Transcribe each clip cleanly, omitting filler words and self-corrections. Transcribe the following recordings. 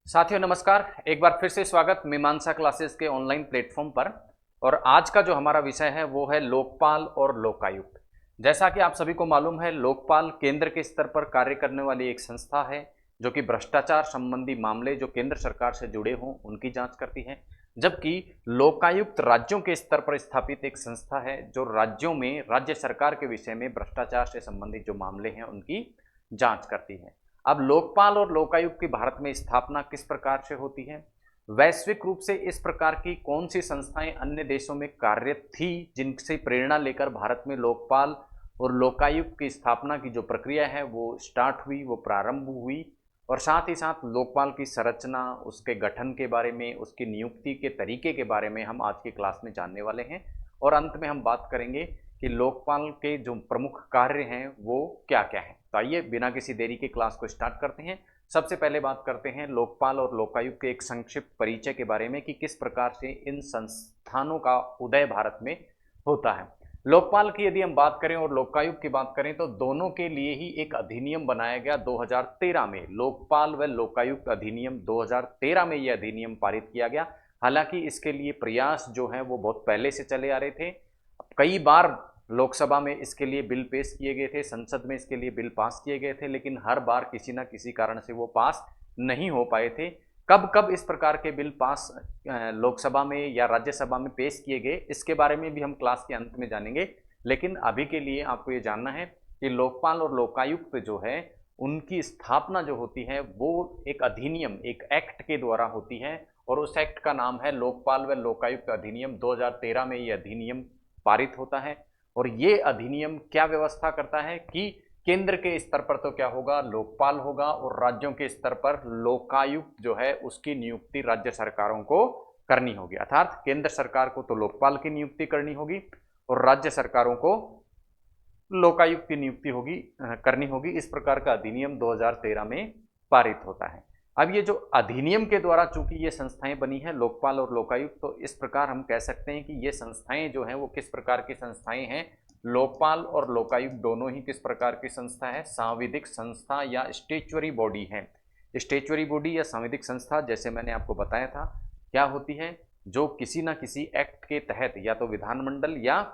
साथियों नमस्कार। एक बार फिर से स्वागत मीमांसा क्लासेस के ऑनलाइन प्लेटफॉर्म पर। और आज का जो हमारा विषय है वो है लोकपाल और लोकायुक्त। जैसा कि आप सभी को मालूम है, लोकपाल केंद्र के स्तर पर कार्य करने वाली एक संस्था है जो कि भ्रष्टाचार संबंधी मामले जो केंद्र सरकार से जुड़े हों उनकी जांच करती है, जबकि लोकायुक्त राज्यों के स्तर पर स्थापित एक संस्था है जो राज्यों में राज्य सरकार के विषय में भ्रष्टाचार से संबंधित जो मामले हैं उनकी जांच करती है। अब लोकपाल और लोकायुक्त की भारत में स्थापना किस प्रकार से होती है, वैश्विक रूप से इस प्रकार की कौन सी संस्थाएं अन्य देशों में कार्यरत थी जिनसे प्रेरणा लेकर भारत में लोकपाल और लोकायुक्त की स्थापना की जो प्रक्रिया है वो स्टार्ट हुई, वो प्रारंभ हुई, और साथ ही साथ लोकपाल की संरचना, उसके गठन के बारे में, उसकी नियुक्ति के तरीके के बारे में हम आज की क्लास में जानने वाले हैं। और अंत में हम बात करेंगे कि लोकपाल के जो प्रमुख कार्य हैं वो क्या क्या हैं। तो आइए बिना किसी देरी के क्लास को स्टार्ट करते हैं। सबसे पहले बात करते हैं लोकपाल और लोकायुक्त के एक संक्षिप्त परिचय के बारे में कि किस प्रकार से इन संस्थानों का उदय भारत में होता है। लोकपाल की यदि हम बात करें और लोकायुक्त की बात करें तो दोनों के लिए ही एक अधिनियम बनाया गया 2013 में। लोकपाल व लोकायुक्त अधिनियम 2013 में यह अधिनियम पारित किया गया। हालांकि इसके लिए प्रयास जो है वो बहुत पहले से चले आ रहे थे। कई बार लोकसभा में इसके लिए बिल पेश किए गए थे, संसद में इसके लिए बिल पास किए गए थे, लेकिन हर बार किसी ना किसी कारण से वो पास नहीं हो पाए थे। कब कब इस प्रकार के बिल पास लोकसभा में या राज्यसभा में पेश किए गए, इसके बारे में भी हम क्लास के अंत में जानेंगे। लेकिन अभी के लिए आपको ये जानना है कि लोकपाल और लोकायुक्त जो है उनकी स्थापना जो होती है वो एक अधिनियम, एक एक्ट के द्वारा होती है, और उस एक्ट का नाम है लोकपाल व लोकायुक्त अधिनियम। 2013 में ये अधिनियम पारित होता है। और ये अधिनियम क्या व्यवस्था करता है कि केंद्र के स्तर पर तो क्या होगा, लोकपाल होगा, और राज्यों के स्तर पर लोकायुक्त जो है उसकी नियुक्ति राज्य सरकारों को करनी होगी। अर्थात केंद्र सरकार को तो लोकपाल की नियुक्ति करनी होगी और राज्य सरकारों को लोकायुक्त की नियुक्ति करनी होगी। इस प्रकार का अधिनियम 2013 में पारित होता है। अब ये जो अधिनियम के द्वारा चूंकि ये संस्थाएं बनी है लोकपाल और लोकायुक्त, तो इस प्रकार हम कह सकते हैं कि ये संस्थाएं जो हैं वो किस प्रकार की संस्थाएं हैं। लोकपाल और लोकायुक्त दोनों ही किस प्रकार की संस्था है, सांविधिक संस्था या स्टेचुअरी बॉडी है। स्टेचुअरी बॉडी या सांविधिक संस्था जैसे मैंने आपको बताया था क्या होती है, जो किसी ना किसी एक्ट के तहत या तो विधानमंडल या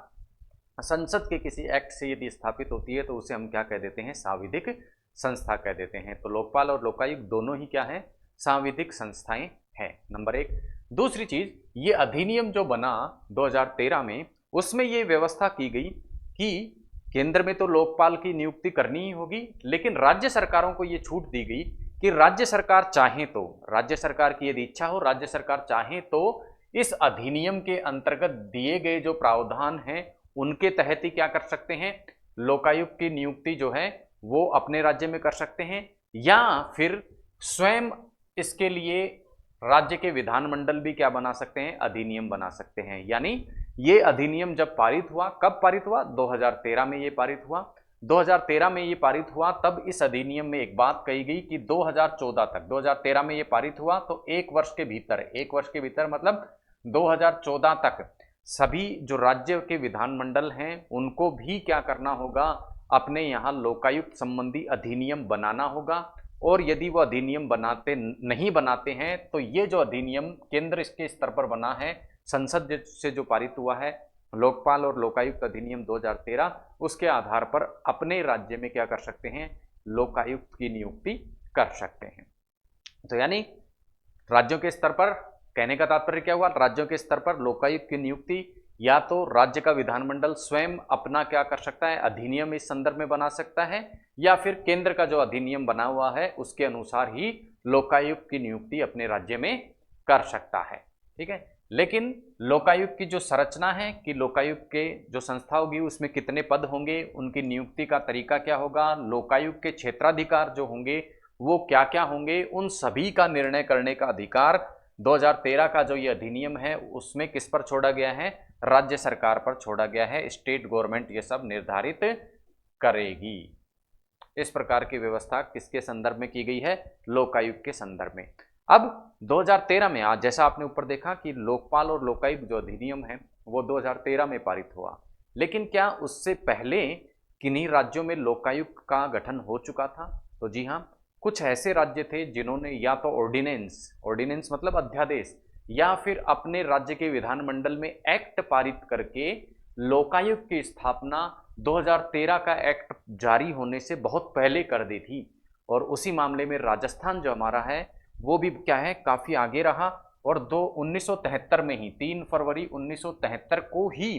संसद के किसी एक्ट से यदि स्थापित होती है तो उसे हम क्या कह देते हैं, सांविधिक संस्था कह देते हैं। तो लोकपाल और लोकायुक्त दोनों ही क्या है, सांविधिक संस्थाएं हैं, नंबर एक। दूसरी चीज, ये अधिनियम जो बना 2013 में, उसमें ये व्यवस्था की गई कि केंद्र में तो लोकपाल की नियुक्ति करनी ही होगी, लेकिन राज्य सरकारों को ये छूट दी गई कि राज्य सरकार चाहे तो, राज्य सरकार की यदि इच्छा हो, राज्य सरकार चाहे तो इस अधिनियम के अंतर्गत दिए गए जो प्रावधान हैं उनके तहत ही क्या कर सकते हैं, लोकायुक्त की नियुक्ति जो है वो अपने राज्य में कर सकते हैं, या फिर स्वयं इसके लिए राज्य के विधानमंडल भी क्या बना सकते हैं, अधिनियम बना सकते हैं। यानी ये अधिनियम जब पारित हुआ, कब पारित हुआ, 2013 में ये पारित हुआ। 2013 में ये पारित हुआ तब इस अधिनियम में एक बात कही गई कि 2014 तक, 2013 में ये पारित हुआ तो एक वर्ष के भीतर, एक वर्ष के भीतर मतलब 2014 तक सभी जो राज्य के विधानमंडल हैं उनको भी क्या करना होगा, अपने यहाँ लोकायुक्त संबंधी अधिनियम बनाना होगा। और यदि वो अधिनियम नहीं बनाते हैं तो ये जो अधिनियम केंद्र के स्तर पर बना है, संसद से जो पारित हुआ है लोकपाल और लोकायुक्त अधिनियम 2013, उसके आधार पर अपने राज्य में क्या कर सकते हैं, लोकायुक्त की नियुक्ति कर सकते हैं। तो यानी राज्यों के स्तर पर, कहने का तात्पर्य क्या हुआ, राज्यों के स्तर पर लोकायुक्त की नियुक्ति या तो राज्य का विधानमंडल स्वयं अपना क्या कर सकता है, अधिनियम इस संदर्भ में बना सकता है, या फिर केंद्र का जो अधिनियम बना हुआ है उसके अनुसार ही लोकायुक्त की नियुक्ति अपने राज्य में कर सकता है। ठीक है, लेकिन लोकायुक्त की जो संरचना है कि लोकायुक्त के जो संस्था होगी उसमें कितने पद होंगे, उनकी नियुक्ति का तरीका क्या होगा, लोकायुक्त के क्षेत्राधिकार जो होंगे वो क्या क्या होंगे, उन सभी का निर्णय करने का अधिकार 2013 का जो ये अधिनियम है उसमें किस पर छोड़ा गया है, राज्य सरकार पर छोड़ा गया है। स्टेट गवर्नमेंट ये सब निर्धारित करेगी। इस प्रकार की व्यवस्था किसके संदर्भ में की गई है, लोकायुक्त के संदर्भ में। अब 2013 में, आज जैसा आपने ऊपर देखा कि लोकपाल और लोकायुक्त जो अधिनियम है वो 2013 में पारित हुआ, लेकिन क्या उससे पहले किन्हीं राज्यों में लोकायुक्त का गठन हो चुका था? तो जी हाँ, कुछ ऐसे राज्य थे जिन्होंने या तो ऑर्डिनेंस मतलब अध्यादेश, या फिर अपने राज्य के विधानमंडल में एक्ट पारित करके लोकायुक्त की स्थापना 2013 का एक्ट जारी होने से बहुत पहले कर दी थी। और उसी मामले में राजस्थान जो हमारा है वो भी क्या है, काफी आगे रहा। और 1973 में ही 3 फरवरी 1973 को ही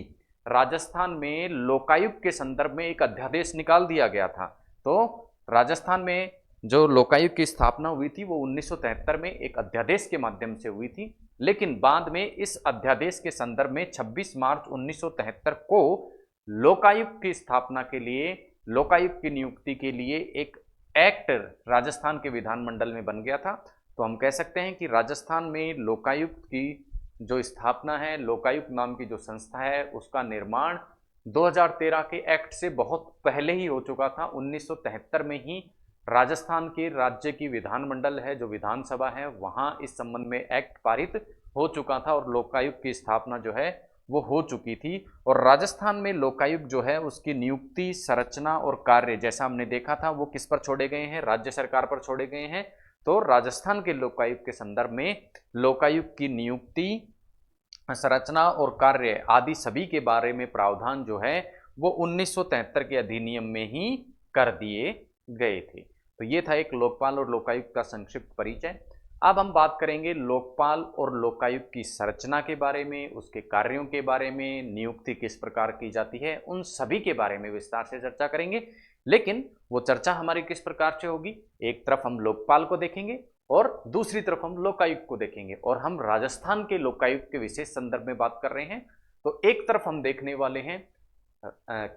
राजस्थान में लोकायुक्त के संदर्भ में एक अध्यादेश निकाल दिया गया था। तो राजस्थान में जो लोकायुक्त की स्थापना हुई थी वो 1973 में एक अध्यादेश के माध्यम से हुई थी, लेकिन बाद में इस अध्यादेश के संदर्भ में 26 मार्च 1973 को लोकायुक्त की स्थापना के लिए, लोकायुक्त की नियुक्ति के लिए एक एक्ट राजस्थान के विधानमंडल में बन गया था। तो हम कह सकते हैं कि राजस्थान में लोकायुक्त की जो स्थापना है, लोकायुक्त नाम की जो संस्था है, उसका निर्माण 2013 के एक्ट से बहुत पहले ही हो चुका था। 1973 में ही राजस्थान के राज्य की विधानमंडल है, जो विधानसभा है, वहां इस संबंध में एक्ट पारित हो चुका था और लोकायुक्त की स्थापना जो है वो हो चुकी थी। और राजस्थान में लोकायुक्त जो है उसकी नियुक्ति, संरचना और कार्य, जैसा हमने देखा था, वो किस पर छोड़े गए हैं, राज्य सरकार पर छोड़े गए हैं। तो राजस्थान के लोकायुक्त के संदर्भ में लोकायुक्त की नियुक्ति, संरचना और कार्य आदि सभी के बारे में प्रावधान जो है वो 1973 के अधिनियम में ही कर दिए गए थे। तो ये था एक लोकपाल और लोकायुक्त का संक्षिप्त परिचय। अब हम बात करेंगे लोकपाल और लोकायुक्त की संरचना के बारे में, उसके कार्यों के बारे में, नियुक्ति किस प्रकार की जाती है, उन सभी के बारे में विस्तार से चर्चा करेंगे। लेकिन वो चर्चा हमारी किस प्रकार से होगी, एक तरफ हम लोकपाल को देखेंगे और दूसरी तरफ हम लोकायुक्त को देखेंगे। और हम राजस्थान के लोकायुक्त के विशेष संदर्भ में बात कर रहे हैं। तो एक तरफ हम देखने वाले हैं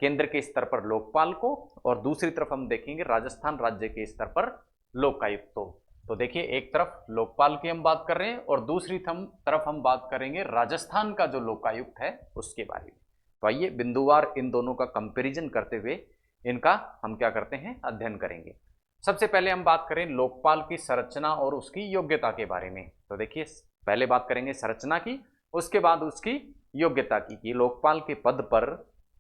केंद्र के स्तर पर लोकपाल को, और दूसरी तरफ हम देखेंगे राजस्थान राज्य के स्तर पर लोकायुक्त को। तो देखिए, एक तरफ लोकपाल की हम बात कर रहे हैं और दूसरी तरफ हम बात करेंगे राजस्थान का जो लोकायुक्त है उसके बारे में। तो आइए बिंदुवार इन दोनों का कंपैरिजन करते हुए इनका हम क्या करते हैं, अध्ययन करेंगे। सबसे पहले हम बात करें लोकपाल की संरचना और उसकी योग्यता के बारे में। तो देखिए, पहले बात करेंगे संरचना की, उसके बाद उसकी योग्यता की, कि लोकपाल के पद पर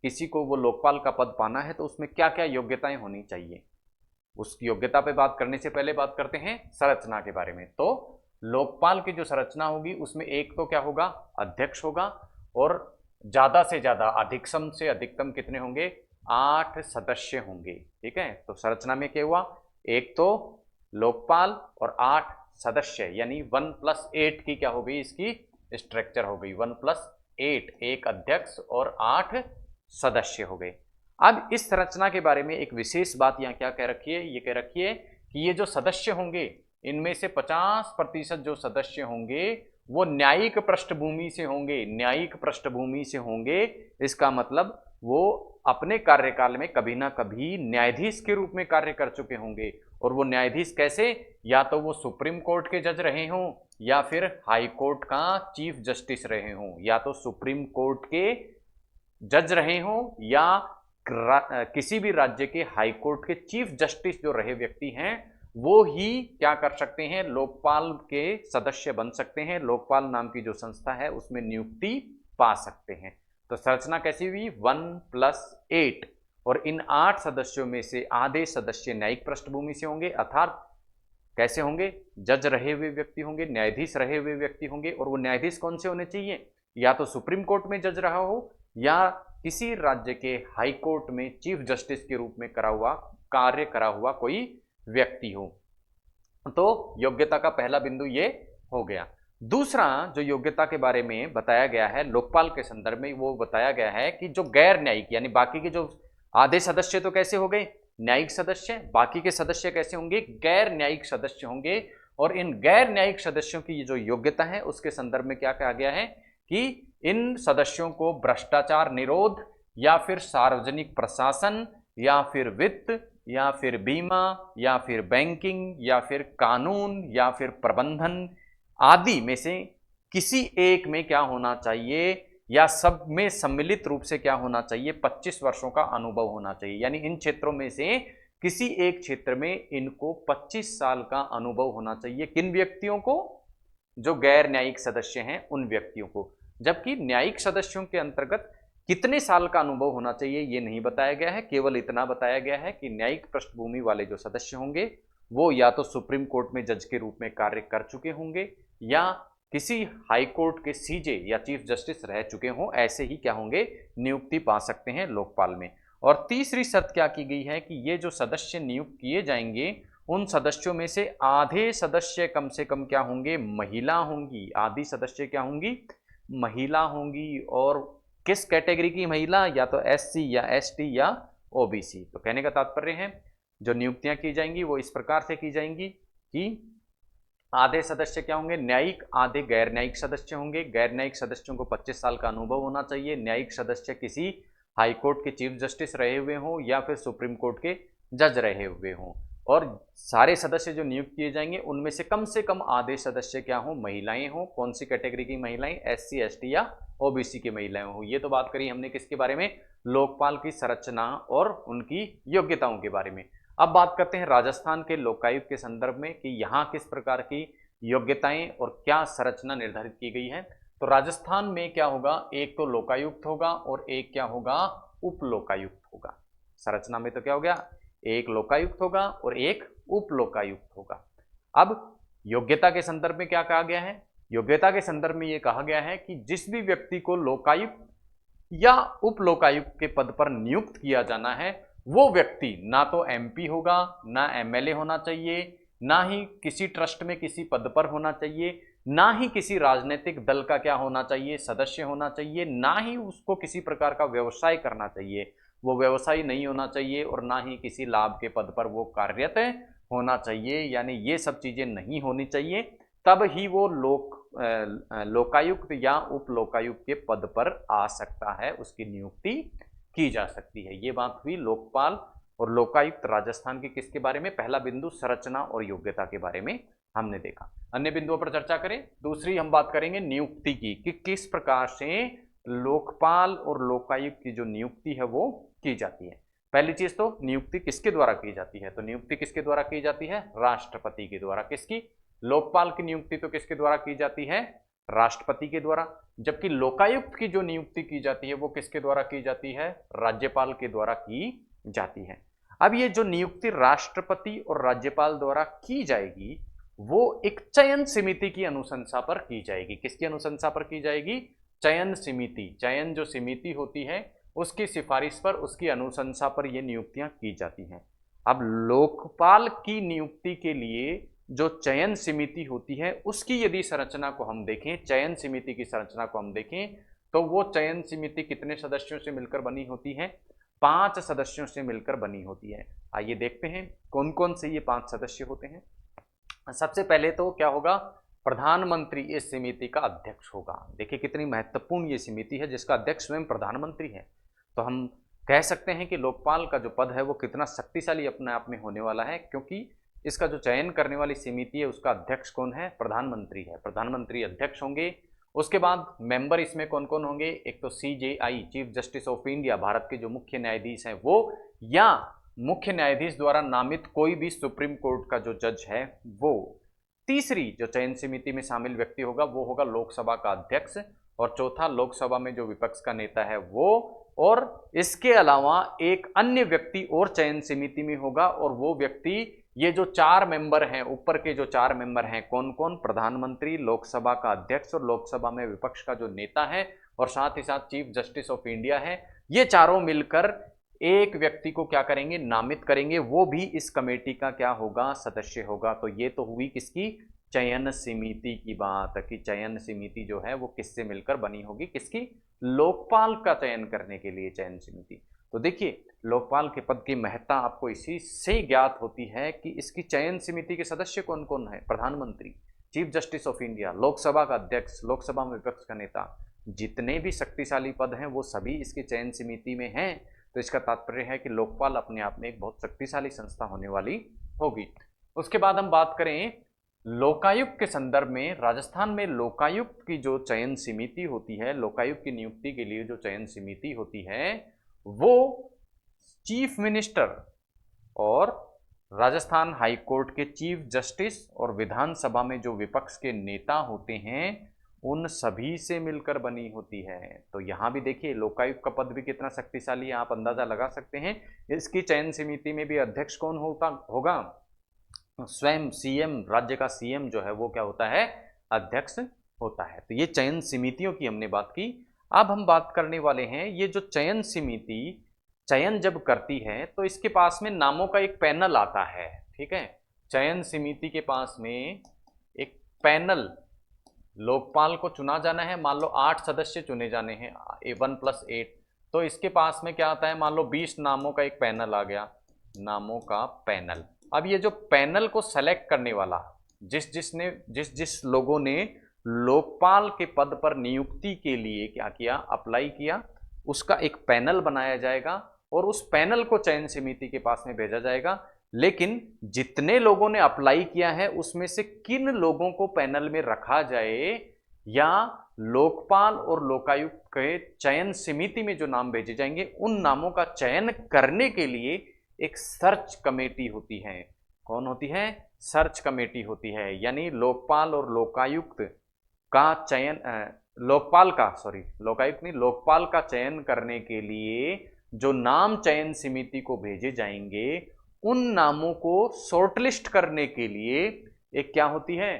किसी को वो लोकपाल का पद पाना है तो उसमें क्या क्या योग्यताएं होनी चाहिए। उसकी योग्यता पे बात करने से पहले बात करते हैं संरचना के बारे में। तो लोकपाल की जो संरचना होगी उसमें एक तो क्या होगा, अध्यक्ष होगा, और ज्यादा से ज्यादा, अधिकतम से अधिकतम कितने होंगे, 8 सदस्य होंगे। ठीक है, तो संरचना में क्या हुआ, एक तो लोकपाल और 8 सदस्य, यानी 1+8 की क्या हो गई, इसकी स्ट्रक्चर हो गई 1+8, एक अध्यक्ष और 8 सदस्य हो गए। अब इस संरचना के बारे में एक विशेष बात यहाँ क्या कह रखी है, ये कह रखी है कि ये जो सदस्य होंगे इनमें से 50% जो सदस्य होंगे वो न्यायिक पृष्ठभूमि से होंगे, न्यायिक पृष्ठभूमि से होंगे। इसका मतलब वो अपने कार्यकाल में कभी ना कभी न्यायाधीश के रूप में कार्य कर चुके होंगे। और वो न्यायाधीश कैसे, या तो वो सुप्रीम कोर्ट के जज रहे हों, या फिर हाई कोर्ट का चीफ जस्टिस रहे हों, या तो सुप्रीम कोर्ट के जज रहे हों, या किसी भी राज्य के हाई कोर्ट के चीफ जस्टिस जो रहे व्यक्ति हैं वो ही क्या कर सकते हैं, लोकपाल के सदस्य बन सकते हैं। लोकपाल नाम की जो संस्था है उसमें नियुक्ति पा सकते हैं। तो संरचना कैसी हुई, 1+8, और इन 8 सदस्यों में से आधे सदस्य न्यायिक पृष्ठभूमि से होंगे, अर्थात कैसे होंगे, जज रहे हुए व्यक्ति होंगे, न्यायाधीश रहे हुए व्यक्ति होंगे। और वो न्यायाधीश कौन से होने चाहिए, या तो सुप्रीम कोर्ट में जज रहा हो, या किसी राज्य के हाई कोर्ट में चीफ जस्टिस के रूप में कार्य करा हुआ कोई व्यक्ति हो। तो योग्यता का पहला बिंदु ये हो गया। दूसरा जो योग्यता के बारे में बताया गया है लोकपाल के संदर्भ में, वो बताया गया है कि जो गैर न्यायिक, यानी बाकी के जो आधे सदस्य तो कैसे हो गए, न्यायिक सदस्य, बाकी के सदस्य कैसे होंगे, गैर न्यायिक सदस्य होंगे। और इन गैर न्यायिक सदस्यों की जो योग्यता है उसके संदर्भ में क्या कहा गया है कि इन सदस्यों को भ्रष्टाचार निरोध, या फिर सार्वजनिक प्रशासन, या फिर वित्त, या फिर बीमा, या फिर बैंकिंग, या फिर कानून, या फिर प्रबंधन आदि में से किसी एक में क्या होना चाहिए, या सब में सम्मिलित रूप से क्या होना चाहिए, 25 वर्षों का अनुभव होना चाहिए। यानी इन क्षेत्रों में से किसी एक क्षेत्र में इनको 25 साल का अनुभव होना चाहिए। किन व्यक्तियों को, जो गैर न्यायिक सदस्य हैं उन व्यक्तियों को। जबकि न्यायिक सदस्यों के अंतर्गत कितने साल का अनुभव होना चाहिए ये नहीं बताया गया है, केवल इतना बताया गया है कि न्यायिक पृष्ठभूमि वाले जो सदस्य होंगे वो या तो सुप्रीम कोर्ट में जज के रूप में कार्य कर चुके होंगे या किसी हाई कोर्ट के सीजे या चीफ जस्टिस रह चुके हों, ऐसे ही क्या होंगे, नियुक्ति पा सकते हैं लोकपाल में। और तीसरी शर्त क्या की गई है कि ये जो सदस्य नियुक्त किए जाएंगे उन सदस्यों में से आधे सदस्य कम से कम क्या होंगे, महिला होंगी। आधी सदस्य क्या होंगी, महिला होंगी। और किस कैटेगरी की महिला, या तो एससी या एसटी या ओबीसी। तो कहने का तात्पर्य है जो नियुक्तियां की जाएंगी वो इस प्रकार से की जाएंगी कि आधे सदस्य क्या होंगे, न्यायिक, आधे गैर न्यायिक सदस्य होंगे। गैर न्यायिक सदस्यों को 25 साल का अनुभव होना चाहिए। न्यायिक सदस्य किसी हाई कोर्ट के चीफ जस्टिस रहे हुए हों या फिर सुप्रीम कोर्ट के जज रहे हुए हों। और सारे सदस्य जो नियुक्त किए जाएंगे उनमें से कम आधे सदस्य क्या हों, महिलाएं हों। कौन सी कैटेगरी की महिलाएं, एससी एसटी या ओबीसी की महिलाएं हों। ये तो बात करी हमने किसके बारे में, लोकपाल की संरचना और उनकी योग्यताओं के बारे में। अब बात करते हैं राजस्थान के लोकायुक्त के संदर्भ में कि यहाँ किस प्रकार की योग्यताएं और क्या संरचना निर्धारित की गई है। तो राजस्थान में क्या होगा, एक तो लोकायुक्त होगा और एक क्या होगा, उप लोकायुक्त होगा। संरचना में तो क्या हो गया, एक लोकायुक्त होगा और एक उप लोकायुक्त होगा। अब योग्यता के संदर्भ में क्या कहा गया है, योग्यता के संदर्भ में यह कहा गया है कि जिस भी व्यक्ति को लोकायुक्त या उप लोकायुक्त के पद पर नियुक्त किया जाना है वो व्यक्ति ना तो एमपी होगा, ना एमएलए होना चाहिए, ना ही किसी ट्रस्ट में किसी पद पर होना चाहिए, ना ही किसी राजनीतिक दल का क्या होना चाहिए, सदस्य होना चाहिए, ना ही उसको किसी प्रकार का व्यवसाय करना चाहिए, वो व्यवसायी नहीं होना चाहिए, और ना ही किसी लाभ के पद पर वो कार्यरत होना चाहिए। यानी ये सब चीजें नहीं होनी चाहिए, तब ही वो लोकायुक्त या उप लोकायुक्त के पद पर आ सकता है, उसकी नियुक्ति की जा सकती है। ये बात हुई लोकपाल और लोकायुक्त राजस्थान के किसके बारे में, पहला बिंदु संरचना और योग्यता के बारे में हमने देखा। अन्य बिंदुओं पर चर्चा करें। दूसरी हम बात करेंगे नियुक्ति की, कि किस प्रकार से लोकपाल और लोकायुक्त की जो नियुक्ति है वो की जाती है। पहली चीज तो नियुक्ति किसके द्वारा की जाती है, तो नियुक्ति किसके द्वारा की जाती है, राष्ट्रपति के द्वारा। किसकी, लोकपाल की नियुक्ति तो किसके द्वारा की जाती है, राष्ट्रपति के द्वारा। जबकि लोकायुक्त की जो नियुक्ति की जाती है वो किसके द्वारा की जाती है, राज्यपाल के द्वारा की जाती है। अब ये जो नियुक्ति राष्ट्रपति और राज्यपाल द्वारा की जाएगी वो एक चयन समिति की अनुशंसा पर की जाएगी। किसकी अनुशंसा पर की जाएगी, चयन समिति। चयन जो समिति होती है उसकी सिफारिश पर, उसकी अनुशंसा पर ये नियुक्तियां की जाती हैं। अब लोकपाल की नियुक्ति के लिए जो चयन समिति होती है उसकी यदि संरचना को हम देखें, चयन समिति की संरचना को हम देखें, तो वो चयन समिति कितने सदस्यों से मिलकर बनी होती है, 5 सदस्यों से मिलकर बनी होती है। आइए देखते हैं कौन कौन से ये 5 सदस्य होते हैं। सबसे पहले तो क्या होगा, प्रधानमंत्री इस समिति का अध्यक्ष होगा। देखिए कितनी महत्वपूर्ण ये समिति है जिसका अध्यक्ष स्वयं प्रधानमंत्री है। तो हम कह सकते हैं कि लोकपाल का जो पद है वो कितना शक्तिशाली अपने आप में होने वाला है, क्योंकि इसका जो चयन करने वाली समिति है उसका अध्यक्ष कौन है, प्रधानमंत्री है। प्रधानमंत्री अध्यक्ष होंगे। उसके बाद मेंबर इसमें कौन कौन होंगे, एक तो CJI, chief justice of India, Bharat के जो मुख्य न्यायाधीश हैं वो, या मुख्य न्यायाधीश द्वारा नामित कोई भी सुप्रीम कोर्ट का जो जज है वो। तीसरी जो चयन समिति में शामिल व्यक्ति होगा वो होगा लोकसभा का अध्यक्ष। और चौथा, लोकसभा में जो विपक्ष का नेता है वो। और इसके अलावा एक अन्य व्यक्ति और चयन समिति में होगा, और वो व्यक्ति, ये जो 4 मेंबर हैं, ऊपर के जो 4 मेंबर हैं, कौन कौन, प्रधानमंत्री, लोकसभा का अध्यक्ष और लोकसभा में विपक्ष का जो नेता है, और साथ ही साथ चीफ जस्टिस ऑफ इंडिया है, ये चारों मिलकर एक व्यक्ति को क्या करेंगे, नामित करेंगे। वो भी इस कमेटी का क्या होगा, सदस्य होगा। तो ये तो हुई किसकी, चयन समिति की बात, कि चयन समिति जो है वो किससे मिलकर बनी होगी, किसकी, लोकपाल का चयन करने के लिए चयन समिति। तो देखिए लोकपाल के पद की महत्ता आपको इसी से ज्ञात होती है कि इसकी चयन समिति के सदस्य कौन कौन है, प्रधानमंत्री, chief justice of India, Lok Sabha का अध्यक्ष, लोकसभा में विपक्ष का नेता, जितने भी शक्तिशाली पद हैं वो सभी इसकी चयन समिति में हैं। तो इसका तात्पर्य है कि लोकपाल अपने आप में एक बहुत शक्तिशाली संस्था होने वाली होगी। उसके बाद हम बात करें लोकायुक्त के संदर्भ में। राजस्थान में लोकायुक्त की जो चयन समिति होती है, लोकायुक्त की नियुक्ति के लिए जो चयन समिति होती है वो चीफ मिनिस्टर और राजस्थान हाई कोर्ट के चीफ जस्टिस और विधानसभा में जो विपक्ष के नेता होते हैं उन सभी से मिलकर बनी होती है। तो यहां भी देखिए लोकायुक्त का पद भी कितना शक्तिशाली है, आप अंदाजा लगा सकते हैं। इसकी चयन समिति में भी अध्यक्ष कौन होगा, स्वयं सीएम, राज्य का सीएम जो है वो क्या होता है, अध्यक्ष होता है। तो ये चयन समितियों की हमने बात की। अब हम बात करने वाले हैं, ये जो चयन समिति चयन जब करती है तो इसके पास में नामों का एक पैनल आता है, ठीक है। चयन समिति के पास में एक पैनल, लोकपाल को चुना जाना है, मान लो 8 सदस्य चुने जाने हैं, 1+8, तो इसके पास में क्या आता है, मान लो 20 नामों का एक पैनल आ गया, नामों का पैनल। अब ये जो पैनल को सेलेक्ट करने वाला, जिस जिस लोगों ने लोकपाल के पद पर नियुक्ति के लिए क्या किया, अप्लाई किया, उसका एक पैनल बनाया जाएगा और उस पैनल को चयन समिति के पास में भेजा जाएगा। लेकिन जितने लोगों ने अप्लाई किया है उसमें से किन लोगों को पैनल में रखा जाए, या लोकपाल और लोकायुक्त के चयन समिति में जो नाम भेजे जाएंगे उन नामों का चयन करने के लिए एक सर्च कमेटी होती है। कौन होती है, सर्च कमेटी होती है। यानी लोकपाल और लोकायुक्त का चयन, लोकायुक्त नहीं, लोकपाल का चयन करने के लिए जो नाम चयन समिति को भेजे जाएंगे उन नामों को शॉर्टलिस्ट करने के लिए एक क्या होती है,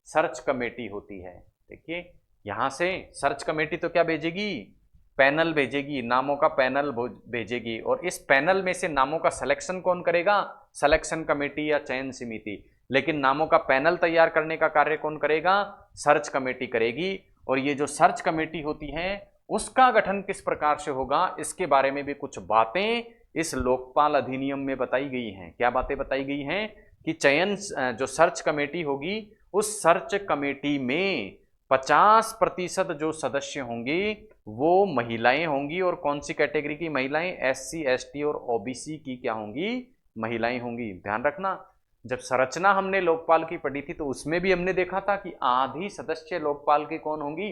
सर्च कमेटी होती है। देखिए यहां से सर्च कमेटी तो क्या भेजेगी, पैनल भेजेगी, नामों का पैनल भेजेगी, और इस पैनल में से नामों का सिलेक्शन कौन करेगा, सिलेक्शन कमेटी या चयन समिति। लेकिन नामों का पैनल तैयार करने का कार्य कौन करेगा, सर्च कमेटी करेगी। और ये जो सर्च कमेटी होती है उसका गठन किस प्रकार से होगा, इसके बारे में भी कुछ बातें इस लोकपाल अधिनियम में बताई गई हैं। क्या बातें बताई गई हैं कि चयन जो सर्च कमेटी होगी उस सर्च कमेटी में 50% जो सदस्य होंगे वो महिलाएं होंगी। और कौन सी कैटेगरी की महिलाएं, SC ST और OBC की क्या होंगी, महिलाएं होंगी। ध्यान रखना, जब संरचना हमने लोकपाल की पढ़ी थी तो उसमें भी हमने देखा था कि आधी सदस्य लोकपाल की कौन होंगी,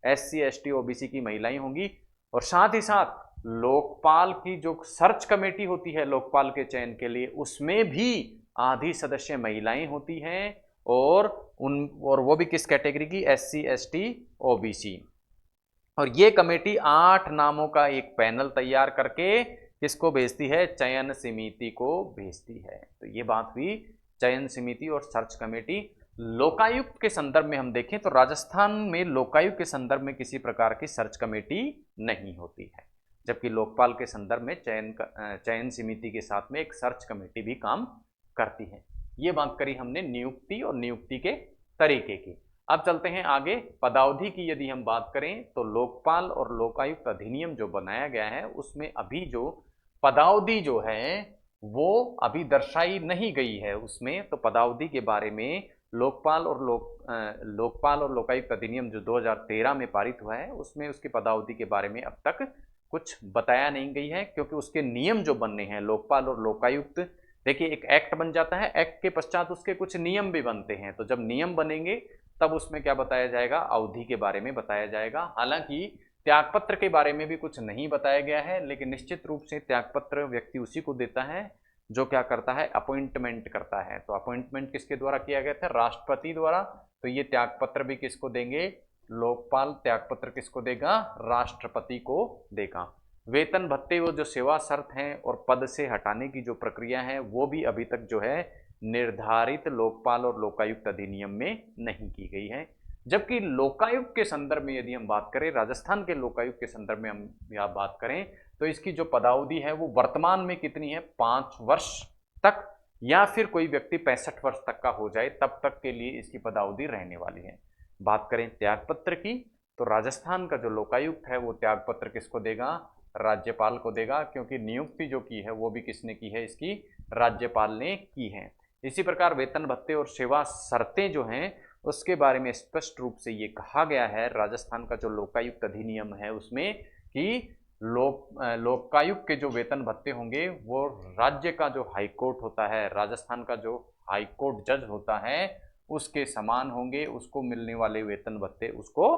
SC ST OBC की महिलाएं होंगी। और साथ ही साथ लोकपाल की जो सर्च कमेटी होती है लोकपाल के चयन के लिए, उसमें भी आधी सदस्य महिलाएं होती हैं, और वो भी किस कैटेगरी की, SC ST OBC। और ये कमेटी 8 नामों का एक पैनल तैयार करके किसको भेजती है, चयन समिति को भेजती है। तो ये बात हुई चयन समिति और सर्च कमेटी। लोकायुक्त के संदर्भ में हम देखें तो राजस्थान में लोकायुक्त के संदर्भ में किसी प्रकार की सर्च कमेटी नहीं होती है, जबकि लोकपाल के संदर्भ में चयन समिति के साथ में एक सर्च कमेटी भी काम करती है। ये बात करी हमने नियुक्ति और नियुक्ति के तरीके की। अब चलते हैं आगे, पदावधि की यदि हम बात करें तो लोकपाल और लोकायुक्त अधिनियम जो बनाया गया है उसमें अभी जो पदावधि जो है वो अभी दर्शाई नहीं गई है उसमें। तो पदावधि के बारे में लोकपाल और लोकायुक्त अधिनियम जो 2013 में पारित हुआ है उसमें उसकी पदावधि के बारे में अब तक कुछ बताया नहीं गई है, क्योंकि उसके नियम जो बनने हैं लोकपाल और लोकायुक्त, देखिए एक एक्ट बन जाता है, एक्ट के पश्चात उसके कुछ नियम भी बनते हैं। तो जब नियम बनेंगे तब उसमें क्या बताया जाएगा, अवधि के बारे में बताया जाएगा। हालांकि त्यागपत्र के बारे में भी कुछ नहीं बताया गया है, लेकिन निश्चित रूप से त्यागपत्र व्यक्ति उसी को देता है जो क्या करता है, अपॉइंटमेंट करता है। तो अपॉइंटमेंट किसके द्वारा किया गया था, राष्ट्रपति द्वारा। तो ये त्यागपत्र भी किसको देंगे, लोकपाल त्यागपत्र किसको देगा, राष्ट्रपति को देगा। वेतन भत्ते वो जो सेवा शर्त हैं और पद से हटाने की जो प्रक्रिया है वो भी अभी तक जो है निर्धारित लोकपाल और लोकायुक्त अधिनियम में नहीं की गई है। जबकि लोकायुक्त के संदर्भ में यदि हम बात करें, राजस्थान के लोकायुक्त के संदर्भ में हम यहाँ बात करें तो इसकी जो पदावधि है वो वर्तमान में कितनी है, 5 वर्ष तक, या फिर कोई व्यक्ति 65 वर्ष तक का हो जाए तब तक के लिए इसकी पदावधि रहने वाली है। बात करें त्यागपत्र की तो राजस्थान का जो लोकायुक्त है वो त्यागपत्र किसको देगा, राज्यपाल को देगा, क्योंकि नियुक्ति जो की है वो भी किसने की है, इसकी राज्यपाल ने की है। इसी प्रकार वेतन भत्ते और सेवा शर्तें जो हैं उसके बारे में स्पष्ट रूप से ये कहा गया है राजस्थान का जो लोकायुक्त अधिनियम है उसमें कि लोकायुक्त के जो वेतन भत्ते होंगे वो राज्य का जो हाईकोर्ट होता है, राजस्थान का जो हाईकोर्ट जज होता है उसके समान होंगे, उसको मिलने वाले वेतन भत्ते उसको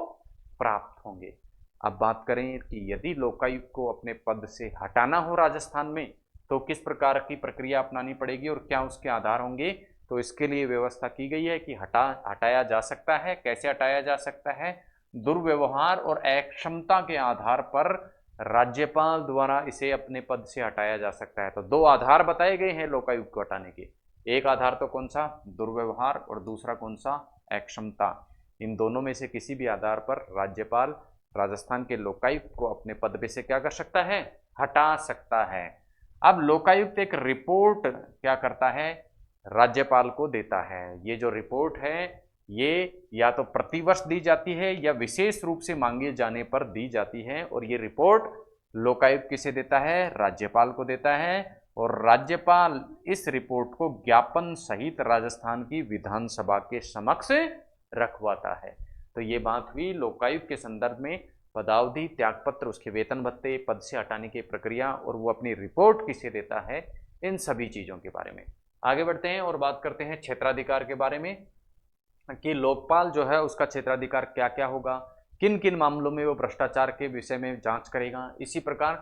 प्राप्त होंगे। अब बात करें कि यदि लोकायुक्त को अपने पद से हटाना हो राजस्थान में तो किस प्रकार की प्रक्रिया अपनानी पड़ेगी और क्या उसके आधार होंगे। तो इसके लिए व्यवस्था की गई है कि हटाया जा सकता है। कैसे हटाया जा सकता है, दुर्व्यवहार और अक्षमता के आधार पर राज्यपाल द्वारा इसे अपने पद से हटाया जा सकता है। तो 2 आधार बताए गए हैं लोकायुक्त को हटाने के। एक आधार तो कौन सा, दुर्व्यवहार, और दूसरा कौन सा, अक्षमता। इन दोनों में से किसी भी आधार पर राज्यपाल राजस्थान के लोकायुक्त को अपने पद पे से क्या कर सकता है, हटा सकता है। अब लोकायुक्त एक रिपोर्ट क्या करता है, राज्यपाल को देता है। ये जो रिपोर्ट है ये या तो प्रतिवर्ष दी जाती है या विशेष रूप से मांगे जाने पर दी जाती है, और ये रिपोर्ट लोकायुक्त किसे देता है, राज्यपाल को देता है, और राज्यपाल इस रिपोर्ट को ज्ञापन सहित राजस्थान की विधानसभा के समक्ष रखवाता है। तो ये बात हुई लोकायुक्त के संदर्भ में पदावधि, त्यागपत्र, उसके वेतन भत्ते, पद से हटाने की प्रक्रिया, और वो अपनी रिपोर्ट किसे देता है, इन सभी चीजों के बारे में। आगे बढ़ते हैं और बात करते हैं क्षेत्राधिकार के बारे में कि लोकपाल जो है उसका क्षेत्राधिकार क्या क्या होगा, किन किन मामलों में वो भ्रष्टाचार के विषय में जांच करेगा। इसी प्रकार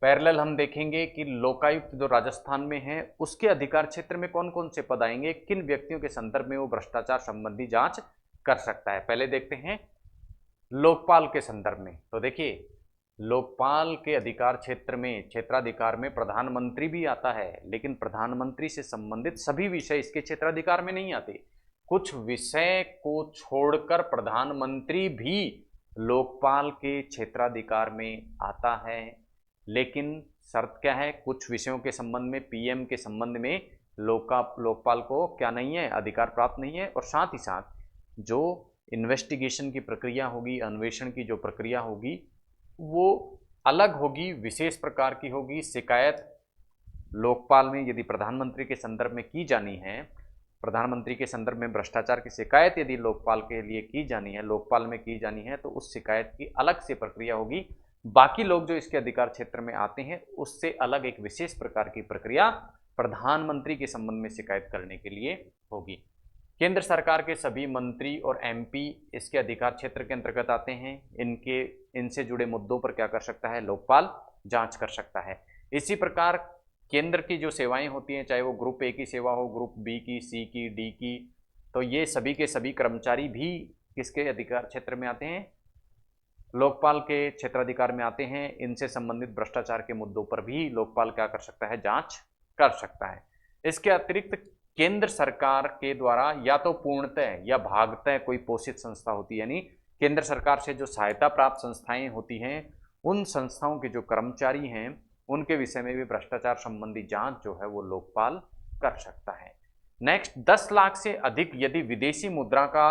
पैरेलल हम देखेंगे कि लोकायुक्त जो राजस्थान में है उसके अधिकार क्षेत्र में कौन कौन से पद आएंगे, किन व्यक्तियों के संदर्भ में वो भ्रष्टाचार संबंधी जांच कर सकता है। पहले देखते हैं लोकपाल के संदर्भ में। तो देखिए लोकपाल के अधिकार क्षेत्र में, क्षेत्राधिकार में प्रधानमंत्री भी आता है, लेकिन प्रधानमंत्री से संबंधित सभी विषय इसके क्षेत्राधिकार में नहीं आते। कुछ विषय को छोड़कर प्रधानमंत्री भी लोकपाल के क्षेत्राधिकार में आता है, लेकिन शर्त क्या है, कुछ विषयों के संबंध में, पीएम के संबंध में लोकपाल को क्या नहीं है, अधिकार प्राप्त नहीं है। और साथ ही साथ जो इन्वेस्टिगेशन की प्रक्रिया होगी, अन्वेषण की जो प्रक्रिया होगी वो अलग होगी, विशेष प्रकार की होगी। शिकायत लोकपाल में यदि प्रधानमंत्री के संदर्भ में की जानी है, प्रधानमंत्री के संदर्भ में भ्रष्टाचार की शिकायत यदि लोकपाल के लिए की जानी है, लोकपाल में की जानी है, तो उस शिकायत की अलग से प्रक्रिया होगी। बाकी लोग जो इसके अधिकार क्षेत्र में आते हैं उससे अलग एक विशेष प्रकार की प्रक्रिया प्रधानमंत्री के संबंध में शिकायत करने के लिए होगी। केंद्र सरकार के सभी मंत्री और एमपी इसके अधिकार क्षेत्र के अंतर्गत आते हैं। इनसे जुड़े मुद्दों पर क्या कर सकता है, लोकपाल जांच कर सकता है। इसी प्रकार केंद्र की जो सेवाएं होती हैं, चाहे वो ग्रुप ए की सेवा हो, ग्रुप बी की, सी की, डी की, तो ये सभी के सभी कर्मचारी भी किसके अधिकार क्षेत्र में आते हैं, लोकपाल के क्षेत्राधिकार में आते हैं। इनसे संबंधित भ्रष्टाचार के मुद्दों पर भी लोकपाल क्या कर सकता है, जांच कर सकता है। इसके अतिरिक्त केंद्र सरकार के द्वारा या तो पूर्णतः या भागतः कोई पोषित संस्था होती है, यानी केंद्र सरकार से जो सहायता प्राप्त संस्थाएं होती हैं, उन संस्थाओं के जो कर्मचारी हैं उनके विषय में भी भ्रष्टाचार संबंधी जांच जो है वो लोकपाल कर सकता है। नेक्स्ट, 10 लाख से अधिक यदि विदेशी मुद्रा का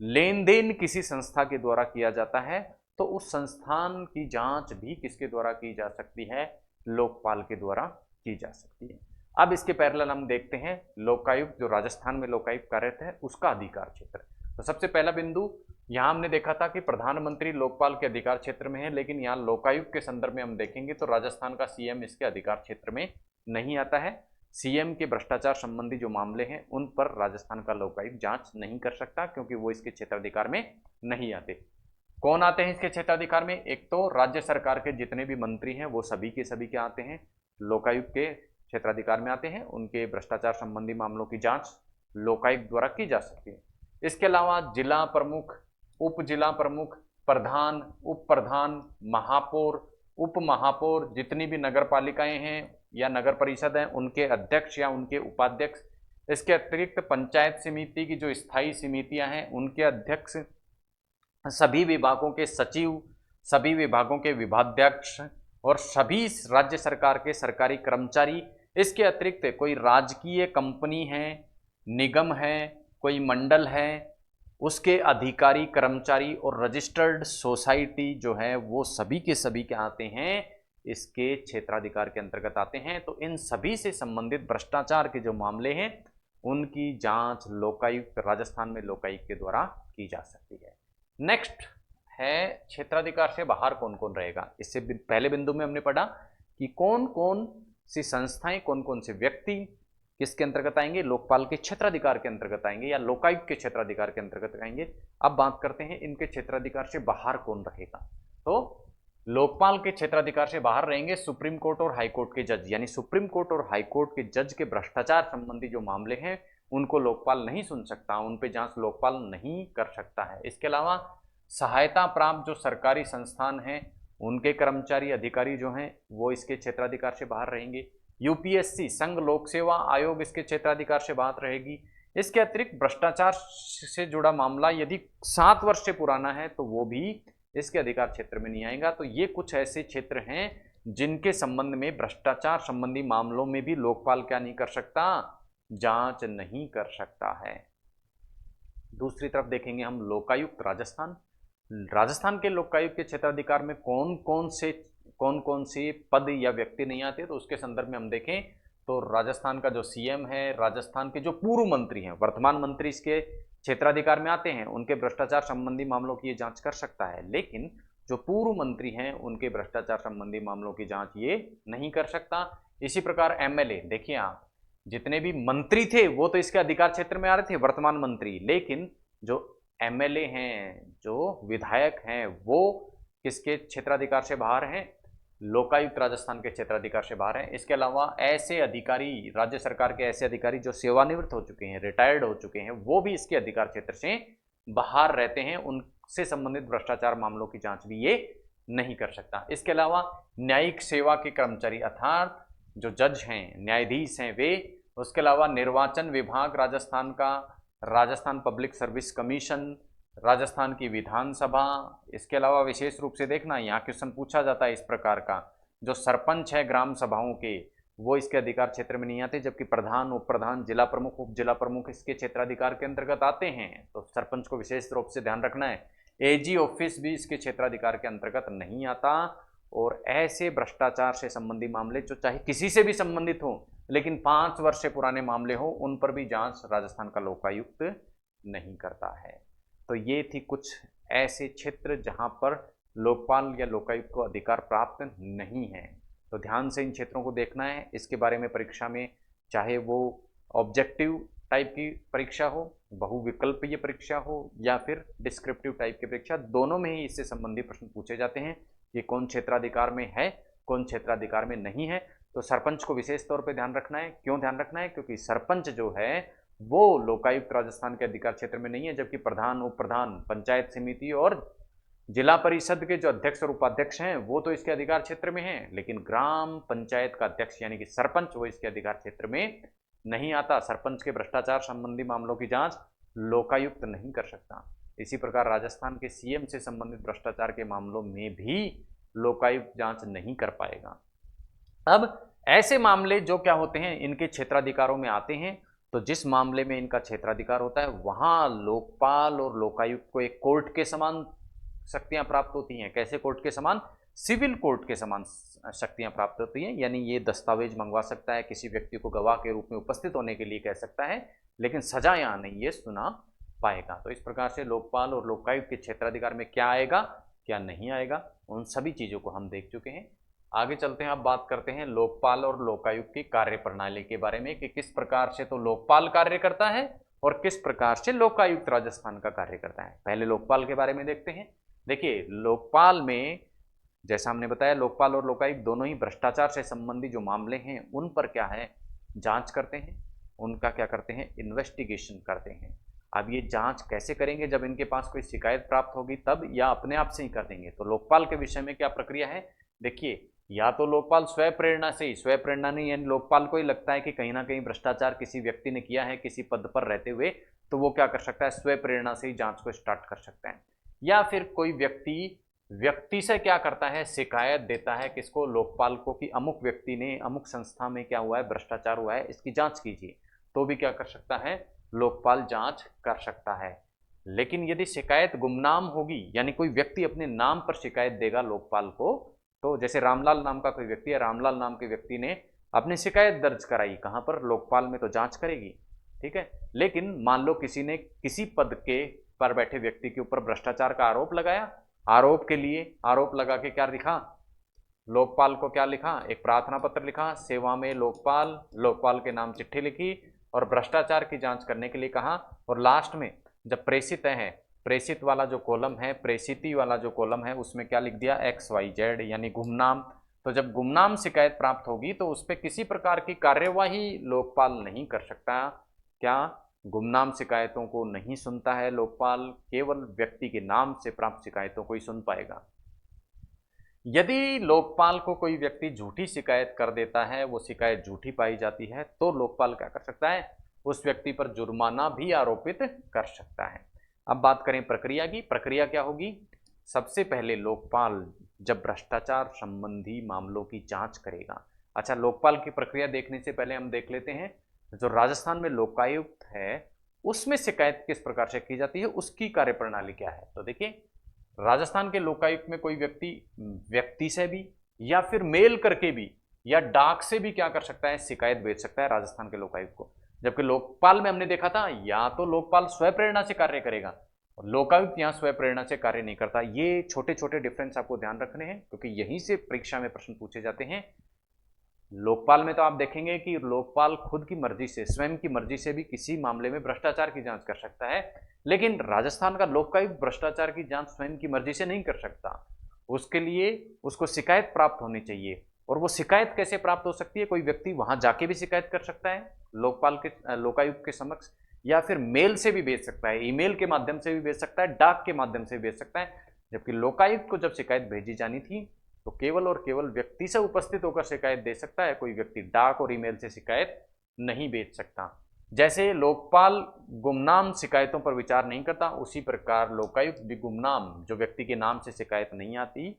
लेन देन किसी संस्था के द्वारा किया जाता है तो उस संस्थान की जांच भी किसके द्वारा की जा सकती है, लोकपाल के द्वारा की जा सकती है। अब इसके पैरेलल हम देखते हैं लोकायुक्त, जो राजस्थान में लोकायुक्त कार्यरत है उसका अधिकार क्षेत्र। तो सबसे पहला बिंदु यहाँ हमने देखा था कि प्रधानमंत्री लोकपाल के अधिकार क्षेत्र में है, लेकिन यहाँ लोकायुक्त के संदर्भ में हम देखेंगे तो राजस्थान का सीएम इसके अधिकार क्षेत्र में नहीं आता है। सीएम के भ्रष्टाचार संबंधी जो मामले हैं उन पर राजस्थान का लोकायुक्त जांच नहीं कर सकता, क्योंकि वो इसके क्षेत्राधिकार में नहीं आते। कौन आते हैं इसके क्षेत्राधिकार में, एक तो राज्य सरकार के जितने भी मंत्री हैं वो सभी के सभी क्या आते हैं, लोकायुक्त के क्षेत्राधिकार में आते हैं। उनके भ्रष्टाचार संबंधी मामलों की जांच लोकायुक्त द्वारा की जा सकती है। इसके अलावा जिला प्रमुख, उप जिला प्रमुख, प्रधान, उप प्रधान, महापौर, उप महापौर, जितनी भी नगर पालिकाएं हैं या नगर परिषद हैं उनके अध्यक्ष या उनके उपाध्यक्ष। इसके अतिरिक्त पंचायत समिति की जो स्थायी समितियां हैं उनके अध्यक्ष, सभी विभागों के सचिव, सभी विभागों के विभागाध्यक्ष और सभी राज्य सरकार के सरकारी कर्मचारी। इसके अतिरिक्त कोई राजकीय कंपनी है, निगम है, कोई मंडल है, उसके अधिकारी, कर्मचारी और रजिस्टर्ड सोसाइटी जो है वो सभी के सभी क्या आते हैं, इसके क्षेत्राधिकार के अंतर्गत आते हैं। तो इन सभी से संबंधित भ्रष्टाचार के जो मामले हैं उनकी जांच लोकायुक्त, राजस्थान में लोकायुक्त के द्वारा की जा सकती है। नेक्स्ट है क्षेत्राधिकार से बाहर कौन कौन रहेगा। इससे पहले बिंदु में हमने पढ़ा कि कौन कौन सी संस्थाएं, कौन कौन से व्यक्ति किसके अंतर्गत आएंगे, लोकपाल के क्षेत्राधिकार के अंतर्गत आएंगे या लोकायुक्त के क्षेत्राधिकार के अंतर्गत आएंगे। अब बात करते हैं इनके क्षेत्राधिकार से बाहर कौन रहेगा। तो लोकपाल के क्षेत्राधिकार से बाहर रहेंगे सुप्रीम कोर्ट और हाई कोर्ट के जज, यानी सुप्रीम कोर्ट और हाई कोर्ट के जज के भ्रष्टाचार संबंधी जो मामले हैं उनको लोकपाल नहीं सुन सकता, उन पे जांच लोकपाल नहीं कर सकता है। इसके अलावा सहायता प्राप्त जो सरकारी संस्थान हैं उनके कर्मचारी, अधिकारी जो हैं वो इसके क्षेत्राधिकार से बाहर रहेंगे। यूपीएससी संघ लोक सेवा आयोग इसके क्षेत्राधिकार से बाहर रहेगी। इसके अतिरिक्त भ्रष्टाचार से जुड़ा मामला यदि 7 वर्ष से पुराना है तो वो भी इसके अधिकार क्षेत्र में नहीं आएगा। तो ये कुछ ऐसे क्षेत्र हैं जिनके संबंध में भ्रष्टाचार संबंधी मामलों में भी लोकपाल क्या नहीं कर सकता, जांच नहीं कर सकता है। दूसरी तरफ देखेंगे हम लोकायुक्त राजस्थान। राजस्थान के लोकायुक्त के क्षेत्राधिकार में कौन कौन से पद या व्यक्ति नहीं आते, तो उसके संदर्भ में हम देखें तो राजस्थान का जो सीएम है, राजस्थान के जो पूर्व मंत्री हैं, वर्तमान मंत्री इसके क्षेत्राधिकार में आते हैं, उनके भ्रष्टाचार संबंधी मामलों की ये जांच कर सकता है। लेकिन जो पूर्व मंत्री हैं उनके भ्रष्टाचार संबंधी मामलों की जांच ये नहीं कर सकता। इसी प्रकार एमएलए, देखिए आप, जितने भी मंत्री थे वो तो इसके अधिकार क्षेत्र में आ रहे थे, वर्तमान मंत्री, लेकिन जो एमएलए हैं, जो विधायक हैं, वो किसके क्षेत्राधिकार से बाहर हैं, लोकायुक्त राजस्थान के क्षेत्राधिकार से बाहर हैं। इसके अलावा ऐसे अधिकारी, राज्य सरकार के ऐसे अधिकारी जो सेवानिवृत्त हो चुके हैं, रिटायर्ड हो चुके हैं, वो भी इसके अधिकार क्षेत्र से बाहर रहते हैं, उनसे संबंधित भ्रष्टाचार मामलों की जांच भी ये नहीं कर सकता। इसके अलावा न्यायिक सेवा के कर्मचारी अर्थात जो जज हैं, न्यायाधीश हैं वे, उसके अलावा निर्वाचन विभाग राजस्थान का, Rajasthan public service commission, Rajasthan की विधानसभा, इसके अलावा विशेष रूप से देखना यहाँ क्वेश्चन पूछा जाता है इस प्रकार का, जो सरपंच है ग्राम सभाओं के, वो इसके अधिकार क्षेत्र में नहीं आते, जबकि प्रधान, उप प्रधान, जिला प्रमुख, उप जिला प्रमुख इसके क्षेत्राधिकार के अंतर्गत आते हैं। तो सरपंच को विशेष रूप से ध्यान रखना है। एजी ऑफिस भी इसके क्षेत्राधिकार के अंतर्गत नहीं आता। और ऐसे भ्रष्टाचार से संबंधी मामले जो चाहे किसी से भी संबंधित हो लेकिन 5 वर्ष से पुराने मामले हो, उन पर भी जांच राजस्थान का लोकायुक्त नहीं करता है। तो ये थी कुछ ऐसे क्षेत्र जहां पर लोकपाल या लोकायुक्त को अधिकार प्राप्त नहीं है। तो ध्यान से इन क्षेत्रों को देखना है। इसके बारे में परीक्षा में चाहे वो ऑब्जेक्टिव टाइप की परीक्षा हो, बहुविकल्पीय परीक्षा हो, या फिर डिस्क्रिप्टिव टाइप की परीक्षा, दोनों में ही इससे संबंधित प्रश्न पूछे जाते हैं कि कौन क्षेत्राधिकार में है, कौन क्षेत्राधिकार में नहीं है। तो सरपंच को विशेष तौर पे ध्यान रखना है। क्यों ध्यान रखना है? क्योंकि सरपंच जो है वो लोकायुक्त राजस्थान के अधिकार क्षेत्र में नहीं है, जबकि प्रधान, उप प्रधान, पंचायत समिति और जिला परिषद के जो अध्यक्ष और उपाध्यक्ष हैं वो तो इसके अधिकार क्षेत्र में हैं, लेकिन ग्राम पंचायत का अध्यक्ष यानी कि सरपंच वो इसके अधिकार क्षेत्र में नहीं आता। सरपंच के भ्रष्टाचार संबंधी मामलों की जांच लोकायुक्त नहीं कर सकता। इसी प्रकार राजस्थान के सीएम से संबंधित भ्रष्टाचार के मामलों में भी लोकायुक्त जांच नहीं कर पाएगा। अब ऐसे मामले जो क्या होते हैं, इनके क्षेत्राधिकारों में आते हैं, तो जिस मामले में इनका क्षेत्राधिकार होता है वहां लोकपाल और लोकायुक्त को एक कोर्ट के समान शक्तियां प्राप्त होती हैं। कैसे कोर्ट के समान? सिविल कोर्ट के समान शक्तियां प्राप्त होती हैं। यानी ये दस्तावेज मंगवा सकता है, किसी व्यक्ति को गवाह के रूप में उपस्थित होने के लिए कह सकता है, लेकिन सजा यहां नहीं ये सुना पाएगा। तो इस प्रकार से लोकपाल और लोकायुक्त के क्षेत्राधिकार में क्या आएगा, क्या नहीं आएगा, उन सभी चीजों को हम देख चुके हैं। आगे चलते हैं, अब बात करते हैं लोकपाल और लोकायुक्त की कार्य प्रणाली के बारे में कि किस प्रकार से तो लोकपाल कार्य करता है और किस प्रकार से लोकायुक्त राजस्थान का कार्य करता है। पहले लोकपाल के बारे में देखते हैं। देखिए, लोकपाल में जैसा हमने बताया, लोकपाल और लोकायुक्त दोनों ही भ्रष्टाचार से संबंधी जो मामले हैं उन पर क्या है, जांच करते हैं, उनका क्या करते हैं, इन्वेस्टिगेशन करते हैं। अब ये जांच कैसे करेंगे? जब इनके पास कोई शिकायत प्राप्त होगी तब, या अपने आप से ही कर देंगे? तो लोकपाल के विषय में क्या प्रक्रिया है, देखिए, या तो लोकपाल स्वयं प्रेरणा से ही, स्वयं प्रेरणा नहीं, यानी लोकपाल को ही लगता है कि कहीं ना कहीं भ्रष्टाचार किसी व्यक्ति ने किया है किसी पद पर रहते हुए, तो वो क्या कर सकता है, स्वयं प्रेरणा से ही जांच को स्टार्ट कर सकता है। या फिर कोई व्यक्ति से क्या करता है, शिकायत देता है किसको, लोकपाल को, कि अमुक व्यक्ति ने अमुक संस्था में क्या हुआ है, भ्रष्टाचार हुआ है, इसकी जांच कीजिए, तो भी क्या कर सकता है, लोकपाल जांच कर सकता है। लेकिन यदि शिकायत गुमनाम होगी, यानी कोई व्यक्ति अपने नाम पर शिकायत देगा लोकपाल को, तो जैसे रामलाल नाम का कोई व्यक्ति है, रामलाल नाम के व्यक्ति ने अपनी शिकायत दर्ज कराई, कहां पर, लोकपाल में, तो जांच करेगी, ठीक है। लेकिन मान लो किसी ने किसी पद के पर बैठे व्यक्ति के ऊपर भ्रष्टाचार का आरोप लगाया, आरोप के लिए आरोप लगा के क्या लिखा, लोकपाल को क्या लिखा, एक प्रार्थना पत्र लिखा, सेवा में लोकपाल, लोकपाल के नाम चिट्ठी लिखी और भ्रष्टाचार की जांच करने के लिए कहा। और लास्ट में जब प्रेषित है, प्रेषित वाला जो कॉलम है, प्रेषिती वाला जो कॉलम है, उसमें क्या लिख दिया, XYZ, यानी गुमनाम। तो जब गुमनाम शिकायत प्राप्त होगी तो उस पर किसी प्रकार की कार्यवाही लोकपाल नहीं कर सकता। क्या? गुमनाम शिकायतों को नहीं सुनता है लोकपाल, केवल व्यक्ति के नाम से प्राप्त शिकायतों को ही सुन पाएगा। यदि लोकपाल को कोई व्यक्ति झूठी शिकायत कर देता है, वो शिकायत झूठी पाई जाती है, तो लोकपाल क्या कर सकता है, उस व्यक्ति पर जुर्माना भी आरोपित कर सकता है। अब बात करें प्रक्रिया की। प्रक्रिया क्या होगी? सबसे पहले लोकपाल जब भ्रष्टाचार संबंधी मामलों की जांच करेगा। अच्छा, लोकपाल की प्रक्रिया देखने से पहले हम देख लेते हैं जो राजस्थान में लोकायुक्त है उसमें शिकायत किस प्रकार से की जाती है, उसकी कार्यप्रणाली क्या है। तो देखिए, राजस्थान के लोकायुक्त में कोई व्यक्ति व्यक्ति से भी या फिर मेल करके भी या डाक से भी क्या कर सकता है, शिकायत भेज सकता है राजस्थान के लोकायुक्त को। जबकि लोकपाल में हमने देखा था या तो लोकपाल स्वयं प्रेरणा से कार्य करेगा और लोकायुक्त यहां स्वयं प्रेरणा से कार्य नहीं करता। ये छोटे छोटे डिफरेंस आपको ध्यान रखने हैं क्योंकि यहीं से परीक्षा में प्रश्न पूछे जाते हैं। लोकपाल में तो आप देखेंगे कि लोकपाल खुद की मर्जी से, स्वयं की मर्जी से भी किसी मामले में भ्रष्टाचार की जांच कर सकता है, लेकिन राजस्थान का लोकायुक्त भ्रष्टाचार की जांच स्वयं की मर्जी से नहीं कर सकता। उसके लिए उसको शिकायत प्राप्त होनी चाहिए। और वो शिकायत कैसे प्राप्त हो सकती है? कोई व्यक्ति वहां जाके भी शिकायत कर सकता है लोकपाल के लोकायुक्त के समक्ष, या फिर मेल से भी भेज सकता है, ईमेल के माध्यम से भी भेज सकता है, डाक के माध्यम से भी भेज सकता है। जबकि लोकायुक्त को जब शिकायत भेजी जानी थी तो केवल और केवल व्यक्ति से उपस्थित होकर शिकायत दे सकता है, कोई व्यक्ति डाक और ईमेल से शिकायत नहीं भेज सकता। जैसे लोकपाल गुमनाम शिकायतों पर विचार नहीं करता, उसी प्रकार लोकायुक्त भी गुमनाम जो व्यक्ति के नाम से शिकायत नहीं आती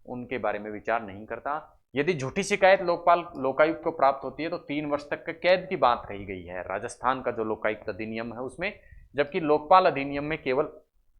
उनके बारे में विचार नहीं करता। यदि झूठी शिकायत लोकायुक्त को प्राप्त होती है तो 3 वर्ष तक के कैद की बात कही गई है राजस्थान का जो लोकायुक्त अधिनियम है उसमें, जबकि लोकपाल अधिनियम में केवल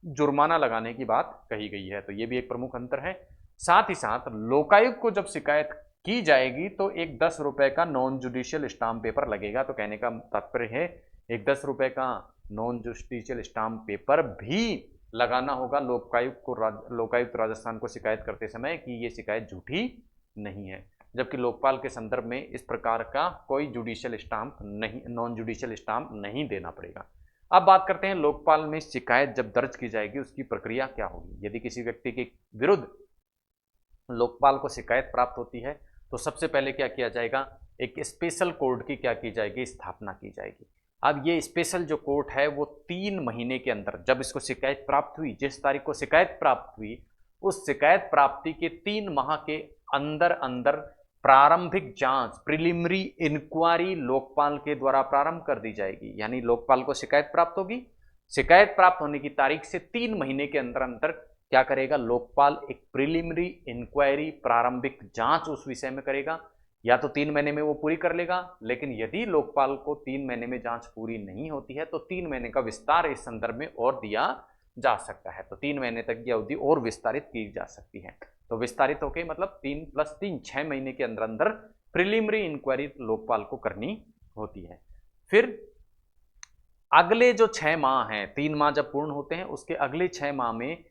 जुर्माना लगाने की बात कही गई है। तो ये भी एक प्रमुख अंतर है। साथ ही साथ लोकायुक्त को जब शिकायत की जाएगी तो एक 10 रुपए का नॉन जुडिशियल स्टाम्प पेपर लगेगा। तो कहने का तात्पर्य है एक 10 रुपए का नॉन जुडिशियल स्टाम्प पेपर भी लगाना होगा लोकायुक्त राजस्थान को शिकायत करते समय कि ये शिकायत झूठी नहीं है। जबकि लोकपाल के संदर्भ में इस प्रकार का कोई जुडिशियल स्टाम्प नहीं, नॉन जुडिशियल स्टाम्प नहीं देना पड़ेगा। अब बात करते हैं लोकपाल में शिकायत जब दर्ज की जाएगी उसकी प्रक्रिया क्या होगी। यदि किसी व्यक्ति के विरुद्ध लोकपाल को शिकायत प्राप्त होती है तो सबसे पहले क्या किया जाएगा, एक स्पेशल कोर्ट की क्या की जाएगी, स्थापना की जाएगी। अब ये स्पेशल जो कोर्ट है वो 3 महीने के अंदर, जब इसको शिकायत प्राप्त हुई, जिस तारीख को शिकायत प्राप्त हुई उस शिकायत प्राप्ति के 3 माह के अंदर अंदर प्रारंभिक जांच, प्रिलिमिनरी इंक्वायरी लोकपाल के द्वारा प्रारंभ कर दी जाएगी। यानी लोकपाल को शिकायत प्राप्त होगी, शिकायत प्राप्त होने की तारीख से 3 महीने के अंदर अंदर क्या करेगा लोकपाल, एक प्रिलिमिनरी इंक्वायरी, प्रारंभिक जांच उस विषय में करेगा। या तो 3 महीने में वो पूरी कर लेगा, लेकिन यदि लोकपाल को 3 महीने में जांच पूरी नहीं होती है तो 3 महीने का विस्तार इस संदर्भ में और दिया जा सकता है। तो 3 महीने तक की अवधि और विस्तारित की जा सकती है। तो विस्तारित होकर मतलब 3 + 3 6 महीने के अंदर अंदर प्रिलिमिनरी इंक्वायरी लोकपाल को करनी होती है। फिर अगले जो 6 माह हैं, 3 माह जब पूर्ण होते हैं उसके अगले 6 माह में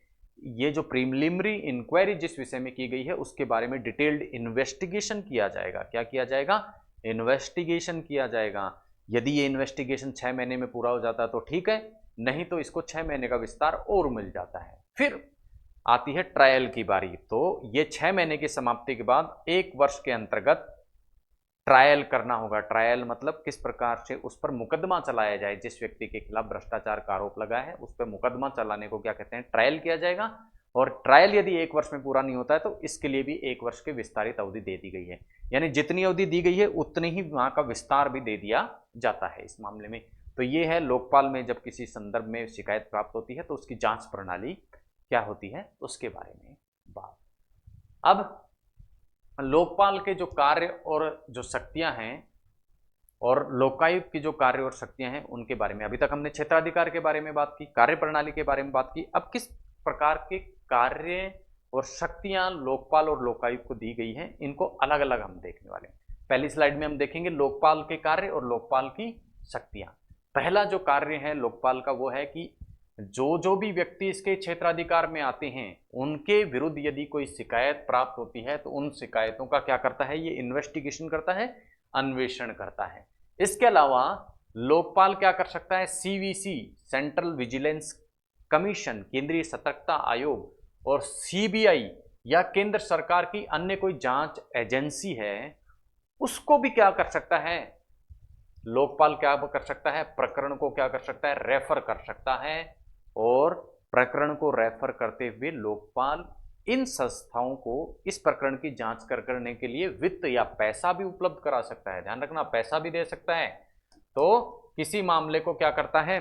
ये जो प्रिलिमिनरी इंक्वायरी जिस विषय में की गई है उसके बारे में डिटेल्ड इन्वेस्टिगेशन किया जाएगा। क्या किया जाएगा? इन्वेस्टिगेशन किया जाएगा। यदि ये इन्वेस्टिगेशन 6 महीने में पूरा हो जाता है तो ठीक है, नहीं तो इसको 6 महीने का विस्तार और मिल जाता है। फिर आती है ट्रायल की बारी। तो ये 6 महीने की समाप्ति के बाद 1 वर्ष के अंतर्गत ट्रायल करना होगा। ट्रायल मतलब किस प्रकार से उस पर मुकदमा चलाया जाए, जिस व्यक्ति के खिलाफ भ्रष्टाचार का आरोप लगा है उस पर मुकदमा चलाने को क्या कहते हैं, ट्रायल किया जाएगा। और ट्रायल यदि 1 वर्ष में पूरा नहीं होता है तो इसके लिए भी 1 वर्ष की विस्तारित अवधि दे दी गई है। यानी जितनी अवधि दी गई है उतनी ही वहां का विस्तार भी दे दिया जाता है इस मामले में। तो ये है लोकपाल में जब किसी संदर्भ में शिकायत प्राप्त होती है तो उसकी जांच प्रणाली क्या होती है उसके बारे में बात। अब लोकपाल के जो कार्य और जो शक्तियां हैं और लोकायुक्त की जो कार्य और शक्तियां हैं उनके बारे में, अभी तक हमने क्षेत्राधिकार के बारे में बात की, कार्य प्रणाली के बारे में बात की। अब किस प्रकार के कार्य और शक्तियां लोकपाल और लोकायुक्त को दी गई हैं इनको अलग अलग हम देखने वाले हैं। पहली स्लाइड में हम देखेंगे लोकपाल के कार्य और लोकपाल की शक्तियां। पहला जो कार्य है लोकपाल का वो है कि जो भी व्यक्ति इसके क्षेत्राधिकार में आते हैं उनके विरुद्ध यदि कोई शिकायत प्राप्त होती है तो उन शिकायतों का क्या करता है, ये इन्वेस्टिगेशन करता है, अन्वेषण करता है। इसके अलावा लोकपाल क्या कर सकता है, सीवीसी सेंट्रल विजिलेंस कमीशन, केंद्रीय सतर्कता आयोग, और सीबीआई या केंद्र सरकार की अन्य कोई जांच एजेंसी है उसको भी क्या कर सकता है, लोकपाल क्या कर सकता है, प्रकरण को क्या कर सकता है, रेफर कर सकता है। और प्रकरण को रेफर करते हुए लोकपाल इन संस्थाओं को इस प्रकरण की जांच करने के लिए वित्त या पैसा भी उपलब्ध करा सकता है। ध्यान रखना, पैसा भी दे सकता है। तो किसी मामले को क्या करता है,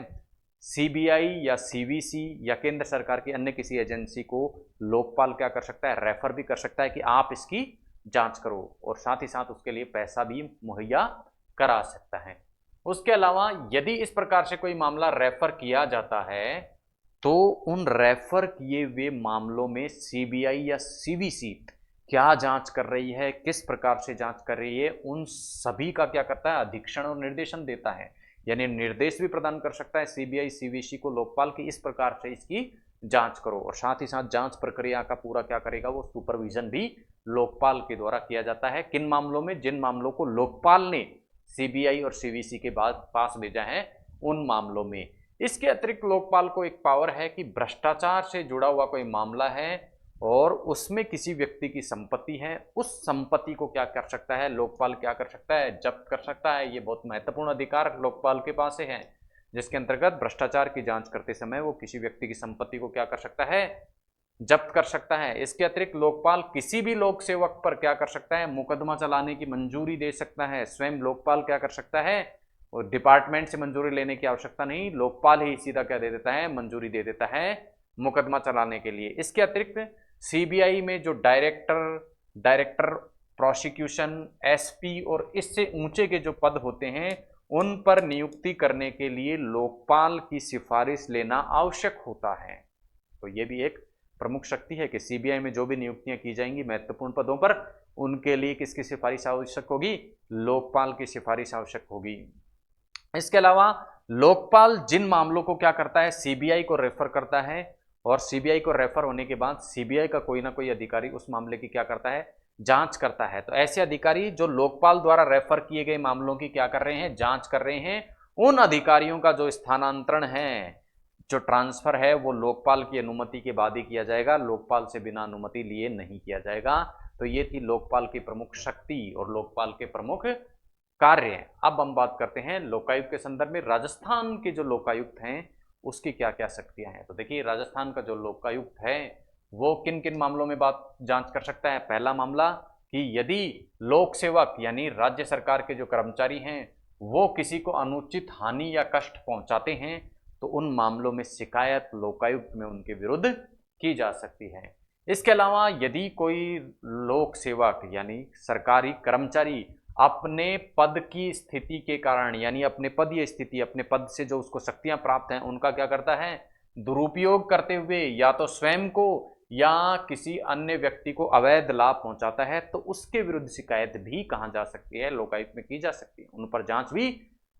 सीबीआई या सीवीसी या केंद्र सरकार की अन्य किसी एजेंसी को लोकपाल क्या कर सकता है, रेफर भी कर सकता है कि आप इसकी जांच करो, और साथ ही साथ उसके लिए पैसा भी मुहैया करा सकता है। उसके अलावा यदि इस प्रकार से कोई मामला रेफर किया जाता है तो उन रेफर किए हुए मामलों में सीबीआई या सीवीसी क्या जांच कर रही है, किस प्रकार से जांच कर रही है, उन सभी का क्या करता है, अधीक्षण और निर्देशन देता है। यानी निर्देश भी प्रदान कर सकता है सीबीआई सीवीसी को लोकपाल की इस प्रकार से इसकी जांच करो, और साथ ही साथ जांच प्रक्रिया का पूरा क्या करेगा, वो सुपरविजन भी लोकपाल के द्वारा किया जाता है। किन मामलों में, जिन मामलों को लोकपाल ने सीबीआई और सीवीसी के बाद पास भेजा है उन मामलों में। इसके अतिरिक्त लोकपाल को एक पावर है कि भ्रष्टाचार से जुड़ा हुआ कोई मामला है और उसमें किसी व्यक्ति की संपत्ति है, उस संपत्ति को क्या कर सकता है, लोकपाल क्या कर सकता है, जब्त कर सकता है। ये बहुत महत्वपूर्ण अधिकार लोकपाल के पास है, जिसके अंतर्गत भ्रष्टाचार की जांच करते समय वो किसी व्यक्ति की संपत्ति को क्या कर सकता है, जब्त कर सकता है। इसके अतिरिक्त लोकपाल किसी भी लोक सेवक पर क्या कर सकता है, मुकदमा चलाने की मंजूरी दे सकता है। स्वयं लोकपाल क्या कर सकता है, और डिपार्टमेंट से मंजूरी लेने की आवश्यकता नहीं, लोकपाल ही सीधा क्या दे देता है, मंजूरी दे देता है मुकदमा चलाने के लिए। इसके अतिरिक्त सीबीआई में जो डायरेक्टर प्रोसिक्यूशन, एसपी और इससे ऊंचे के जो पद होते हैं उन पर नियुक्ति करने के लिए लोकपाल की सिफारिश लेना आवश्यक होता है। तो ये भी एक प्रमुख शक्ति है कि सीबीआई में जो भी नियुक्तियां की जाएंगी महत्वपूर्ण पदों पर, उनके लिए किसकी सिफारिश आवश्यक होगी, लोकपाल की सिफारिश आवश्यक होगी। इसके अलावा लोकपाल जिन मामलों को क्या करता है, सीबीआई को रेफर करता है, और सीबीआई को रेफर होने के बाद सीबीआई का कोई ना कोई अधिकारी उस मामले की क्या करता है, जांच करता है। तो ऐसे अधिकारी जो लोकपाल द्वारा रेफर किए गए मामलों की क्या कर रहे हैं, जांच कर रहे हैं, उन अधिकारियों का जो स्थानांतरण है, जो ट्रांसफर है, वो लोकपाल की अनुमति के बाद ही किया जाएगा, लोकपाल से बिना अनुमति लिए नहीं किया जाएगा। तो ये थी लोकपाल की प्रमुख शक्ति और लोकपाल के प्रमुख कार्य। अब हम बात करते हैं लोकायुक्त के संदर्भ में। राजस्थान के जो लोकायुक्त हैं उसकी क्या क्या शक्तियां हैं। तो देखिए, राजस्थान का जो लोकायुक्त है वो किन किन मामलों में जांच कर सकता है। पहला मामला कि यदि लोक सेवक यानी राज्य सरकार के जो कर्मचारी हैं वो किसी को अनुचित हानि या कष्ट पहुंचाते हैं तो उन मामलों में शिकायत लोकायुक्त में उनके विरुद्ध की जा सकती है। इसके अलावा यदि कोई लोक सेवक यानी सरकारी कर्मचारी अपने पद की स्थिति के कारण, यानी अपने पद या स्थिति, अपने पद से जो उसको शक्तियां प्राप्त हैं उनका क्या करता है, दुरुपयोग करते हुए या तो स्वयं को या किसी अन्य व्यक्ति को अवैध लाभ पहुंचाता है, तो उसके विरुद्ध शिकायत भी कहाँ जा सकती है, लोकायुक्त में की जा सकती है। उन पर जांच भी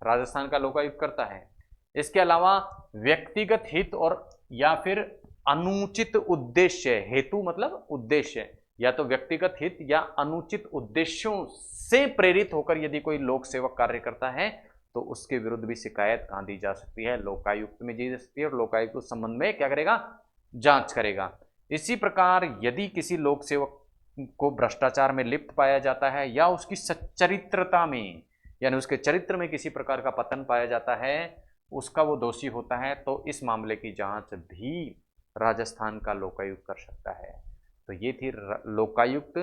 राजस्थान का लोकायुक्त करता है। इसके अलावा व्यक्तिगत हित और या फिर अनुचित उद्देश्य, हेतु मतलब उद्देश्य, या तो व्यक्तिगत हित या अनुचित उद्देश्यों से प्रेरित होकर यदि कोई लोक सेवक कार्य करता है तो उसके विरुद्ध भी शिकायत कहां दी जा सकती है, लोकायुक्त में दी जा सकती है, और लोकायुक्त उस संबंध में क्या करेगा, जांच करेगा। इसी प्रकार यदि किसी लोक सेवक को भ्रष्टाचार में लिप्त पाया जाता है या उसकी सच्चरित्रता में यानी उसके चरित्र में किसी प्रकार का पतन पाया जाता है, उसका वो दोषी होता है, तो इस मामले की जांच भी राजस्थान का लोकायुक्त कर सकता है। तो ये थी लोकायुक्त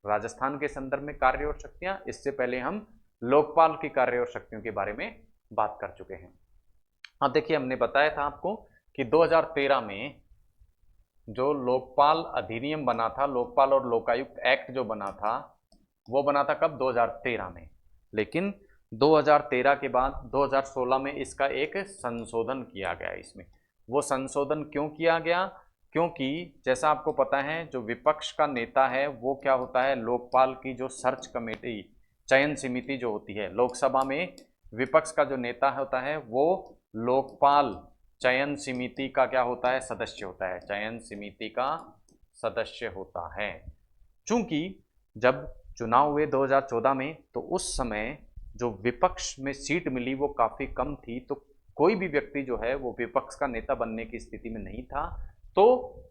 राजस्थान के संदर्भ में कार्य और शक्तियां। इससे पहले हम लोकपाल की कार्य और शक्तियों के बारे में बात कर चुके हैं। अब देखिए, हमने बताया था आपको कि 2013 में जो लोकपाल अधिनियम बना था, लोकपाल और लोकायुक्त एक्ट जो बना था, वो बना था कब, 2013 में। लेकिन 2013 के बाद 2016 में इसका एक संशोधन किया गया। इसमें वो संशोधन क्यों किया गया, क्योंकि जैसा आपको पता है जो विपक्ष का नेता है वो क्या होता है, लोकपाल की जो सर्च कमेटी, चयन समिति जो होती है, लोकसभा में विपक्ष का जो नेता होता है वो लोकपाल चयन समिति का क्या होता है, सदस्य होता है, चयन समिति का सदस्य होता है। चूंकि जब चुनाव हुए 2014 में तो उस समय जो विपक्ष में सीट मिली वो काफी कम थी, तो कोई भी व्यक्ति जो है वो विपक्ष का नेता बनने की स्थिति में नहीं था। तो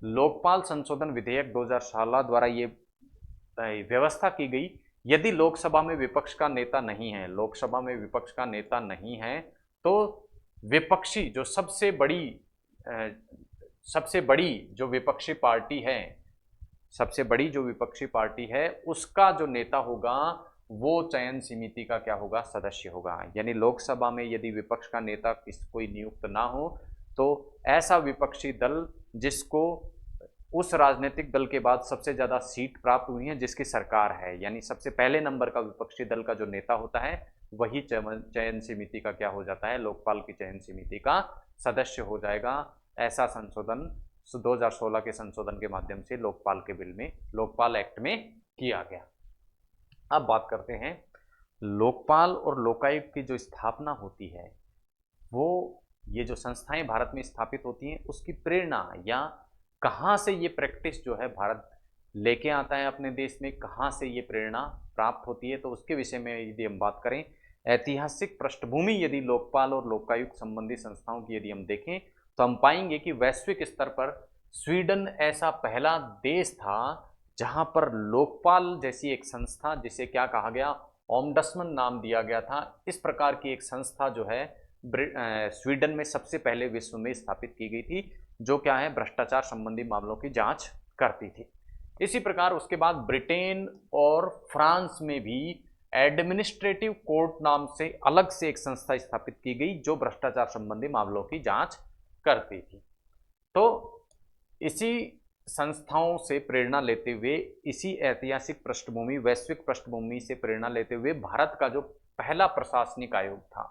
लोकपाल संशोधन विधेयक 2016 द्वारा ये व्यवस्था की गई, यदि लोकसभा में विपक्ष का नेता नहीं है, लोकसभा में विपक्ष का नेता नहीं है, तो विपक्षी जो सबसे बड़ी जो विपक्षी पार्टी है सबसे बड़ी जो विपक्षी पार्टी है उसका जो नेता होगा वो चयन समिति का क्या होगा, सदस्य होगा। यानी लोकसभा में यदि विपक्ष का नेता कोई नियुक्त ना हो तो ऐसा विपक्षी दल जिसको उस राजनीतिक दल के बाद सबसे ज्यादा सीट प्राप्त हुई है, जिसकी सरकार है, यानी सबसे पहले नंबर का विपक्षी दल का जो नेता होता है वही चयन समिति का क्या हो जाता है, लोकपाल की चयन समिति का सदस्य हो जाएगा। ऐसा संशोधन 2016 के संशोधन के माध्यम से लोकपाल के बिल में, लोकपाल एक्ट में किया गया। अब बात करते हैं लोकपाल और लोकायुक्त की जो स्थापना होती है, वो ये जो संस्थाएं भारत में स्थापित होती हैं उसकी प्रेरणा या कहाँ से ये प्रैक्टिस जो है भारत लेके आता है अपने देश में, कहाँ से ये प्रेरणा प्राप्त होती है, तो उसके विषय में यदि हम बात करें, ऐतिहासिक पृष्ठभूमि यदि लोकपाल और लोकायुक्त संबंधी संस्थाओं की यदि हम देखें तो हम पाएंगे कि वैश्विक स्तर पर स्वीडन ऐसा पहला देश था जहां पर लोकपाल जैसी एक संस्था, जिसे क्या कहा गया, ओमबड्समैन नाम दिया गया था, इस प्रकार की एक संस्था जो है स्वीडन में सबसे पहले विश्व में स्थापित की गई थी, जो क्या है, भ्रष्टाचार संबंधी मामलों की जांच करती थी। इसी प्रकार उसके बाद ब्रिटेन और फ्रांस में भी एडमिनिस्ट्रेटिव कोर्ट नाम से अलग से एक संस्था स्थापित की गई जो भ्रष्टाचार संबंधी मामलों की जांच करती थी। तो इसी संस्थाओं से प्रेरणा लेते हुए, इसी ऐतिहासिक पृष्ठभूमि, वैश्विक पृष्ठभूमि से प्रेरणा लेते हुए भारत का जो पहला प्रशासनिक आयोग था,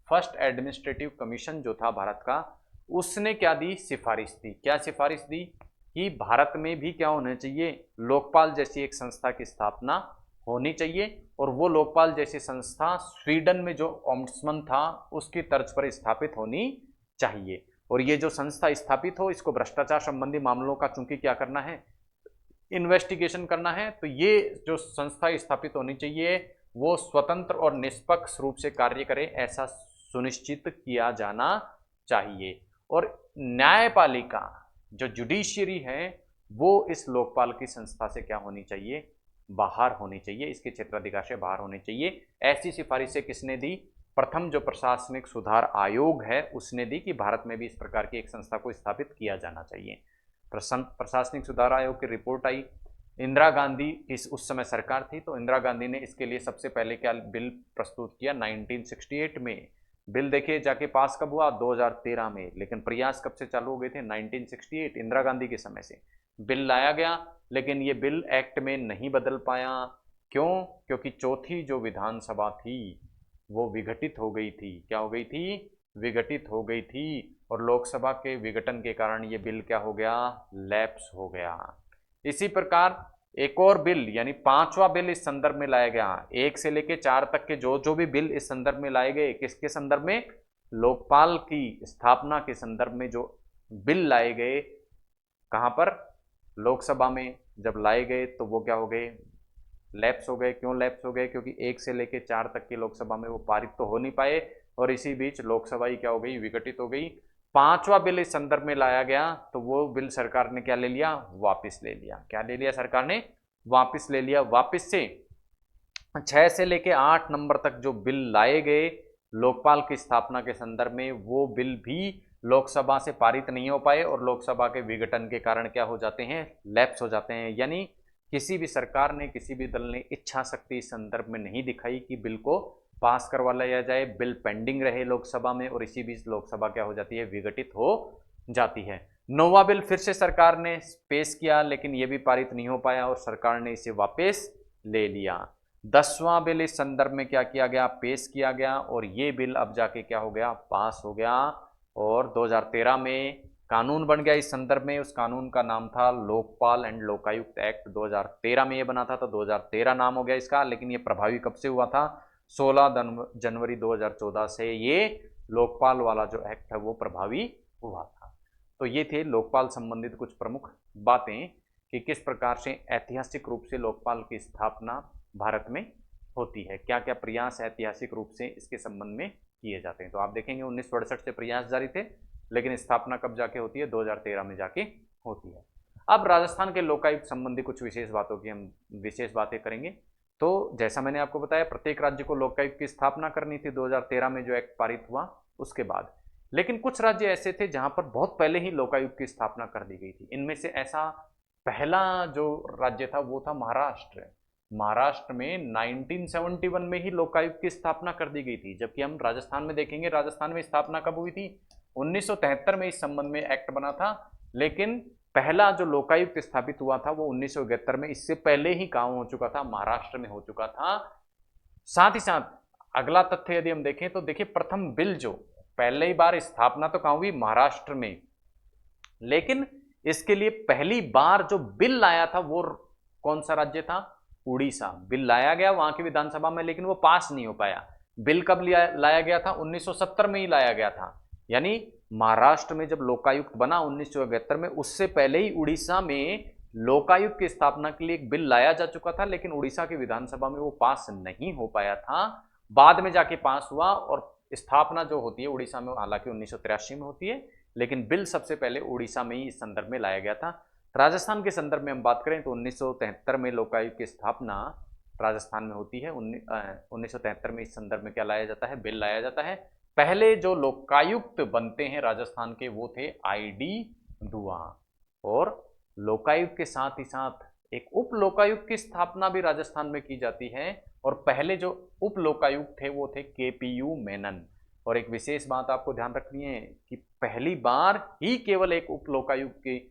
फर्स्ट एडमिनिस्ट्रेटिव कमीशन जो था भारत का, उसने क्या दी, सिफारिश दी। क्या सिफारिश दी कि भारत में भी क्या होना चाहिए, लोकपाल जैसी एक संस्था की स्थापना होनी चाहिए, और वो लोकपाल जैसी संस्था स्वीडन में जो ओम्बड्समैन था उसकी तर्ज पर स्थापित होनी चाहिए। और ये जो संस्था स्थापित हो, इसको भ्रष्टाचार संबंधी मामलों का चूंकि क्या करना है, इन्वेस्टिगेशन करना है, तो ये जो संस्था स्थापित होनी चाहिए वो स्वतंत्र और निष्पक्ष रूप से कार्य करे, ऐसा सुनिश्चित किया जाना चाहिए। और न्यायपालिका जो जुडिशियरी है वो इस लोकपाल की संस्था से क्या होनी चाहिए, बाहर होनी चाहिए, इसके क्षेत्राधिकार से बाहर होनी चाहिए। ऐसी सिफारिशें किसने दी, प्रथम जो प्रशासनिक सुधार आयोग है उसने दी कि भारत में भी इस प्रकार की एक संस्था को स्थापित किया जाना चाहिए। प्रशासनिक सुधार आयोग की रिपोर्ट आई, इंदिरा गांधी की उस समय सरकार थी, तो इंदिरा गांधी ने इसके लिए सबसे पहले क्या बिल प्रस्तुत किया, 1968 में। बिल देखिए जाके पास कब हुआ, 2013 में, लेकिन प्रयास कब से चालू हो गए थे, 1968 इंदिरा गांधी के समय से बिल लाया गया, लेकिन ये बिल एक्ट में नहीं बदल पाया। क्यों? क्योंकि चौथी जो विधानसभा थी वो विघटित हो गई थी। क्या हो गई थी? विघटित हो गई थी, और लोकसभा के विघटन के कारण ये बिल क्या हो गया, लैप्स हो गया। इसी प्रकार एक और बिल, यानी पांचवा बिल इस संदर्भ में लाया गया, 1 से लेकर 4 तक के जो भी बिल इस संदर्भ में लाए गए, किसके संदर्भ में, लोकपाल की स्थापना के संदर्भ में जो बिल लाए गए, कहां पर, लोकसभा में जब लाए गए तो वो क्या हो गए, लैप्स हो गए। क्यों लैप्स हो गए? क्योंकि 1 से लेकर 4 तक की लोकसभा में वो पारित तो हो नहीं पाए, और इसी बीच लोकसभा ही क्या हो गई, विघटित हो गई। पांचवा बिल इस संदर्भ में लाया गया तो वो बिल सरकार ने क्या ले लिया, वापस ले लिया। क्या ले लिया सरकार ने? वापस ले लिया। वापस से 6 से लेकर 8 नंबर तक जो बिल लाए गए लोकपाल की स्थापना के संदर्भ में, वो बिल भी लोकसभा से पारित नहीं हो पाए, और लोकसभा के विघटन के कारण क्या हो जाते हैं, लैप्स हो जाते हैं। यानी किसी भी सरकार ने, किसी भी दल ने इच्छा शक्ति इस संदर्भ में नहीं दिखाई कि बिल को पास करवा लिया जाए, बिल पेंडिंग रहे लोकसभा में, और इसी बीच लोकसभा क्या हो जाती है, विघटित हो जाती है। 9वां बिल फिर से सरकार ने पेश किया, लेकिन यह भी पारित नहीं हो पाया और सरकार ने इसे वापस ले लिया। 10वां बिल इस संदर्भ में क्या किया गया, पेश किया गया, और ये बिल अब जाके क्या हो गया, पास हो गया, और 2013 में कानून बन गया इस संदर्भ में। उस कानून का नाम था लोकपाल एंड लोकायुक्त एक्ट। 2013 में ये बना था, तो 2013 नाम हो गया इसका। लेकिन ये प्रभावी कब से हुआ था? 16 जनवरी 2014 से ये लोकपाल वाला जो एक्ट है वो प्रभावी हुआ था। तो ये थे लोकपाल संबंधित कुछ प्रमुख बातें कि किस प्रकार से ऐतिहासिक रूप से लोकपाल की स्थापना भारत में होती है, क्या क्या प्रयास ऐतिहासिक रूप से इसके संबंध में किए जाते हैं। तो आप देखेंगे 1968 से प्रयास जारी थे, लेकिन स्थापना कब जाके होती है, 2013 में जाके होती है। अब राजस्थान के लोकायुक्त संबंधी कुछ विशेष बातों की हम विशेष बातें करेंगे। तो जैसा मैंने आपको बताया, प्रत्येक राज्य को लोकायुक्त की स्थापना करनी थी 2013 में जो एक्ट पारित हुआ उसके बाद। लेकिन कुछ राज्य ऐसे थे जहां पर बहुत पहले ही लोकायुक्त की स्थापना कर दी गई थी। इनमें से ऐसा पहला जो राज्य था वो था महाराष्ट्र। महाराष्ट्र में 1971 में ही लोकायुक्त की स्थापना कर दी गई थी, जबकि हम राजस्थान में देखेंगे राजस्थान में स्थापना कब हुई थी, 1973 में इस संबंध में एक्ट बना था। लेकिन पहला जो लोकायुक्त स्थापित हुआ था वो 1971 में, इससे पहले ही काम हो चुका था, महाराष्ट्र में हो चुका था। साथ ही साथ अगला तथ्य यदि हम देखें तो देखिए, प्रथम बिल जो पहले ही बार स्थापना तो कहां हुई, महाराष्ट्र में, लेकिन इसके लिए पहली बार जो बिल लाया था वो कौन सा राज्य था, उड़ीसा। बिल लाया गया वहां की विधानसभा में, लेकिन वो पास नहीं हो पाया। बिल कब लाया गया था, 1970 में ही लाया गया था। यानी महाराष्ट्र में जब लोकायुक्त बना 1971 में, उससे पहले ही उड़ीसा में लोकायुक्त की स्थापना के लिए एक बिल लाया जा चुका था, लेकिन उड़ीसा की विधानसभा में वो पास नहीं हो पाया था। बाद में जाके पास हुआ, और स्थापना जो होती है उड़ीसा में हालांकि 1983 में होती है, लेकिन बिल सबसे पहले उड़ीसा में ही इस संदर्भ में लाया गया था। राजस्थान के संदर्भ में हम बात करें तो 1973 में लोकायुक्त की स्थापना राजस्थान में होती है। 1973 में इस संदर्भ में क्या लाया जाता है, बिल लाया जाता है। पहले जो लोकायुक्त बनते हैं राजस्थान के वो थे ID दुआ, और लोकायुक्त के साथ ही साथ एक उप लोकायुक्त की स्थापना भी राजस्थान में की जाती है, और पहले जो उप लोकायुक्त थे वो थे KPU मेनन। और एक विशेष बात आपको ध्यान रखनी है कि पहली बार ही केवल एक उप लोकायुक्त की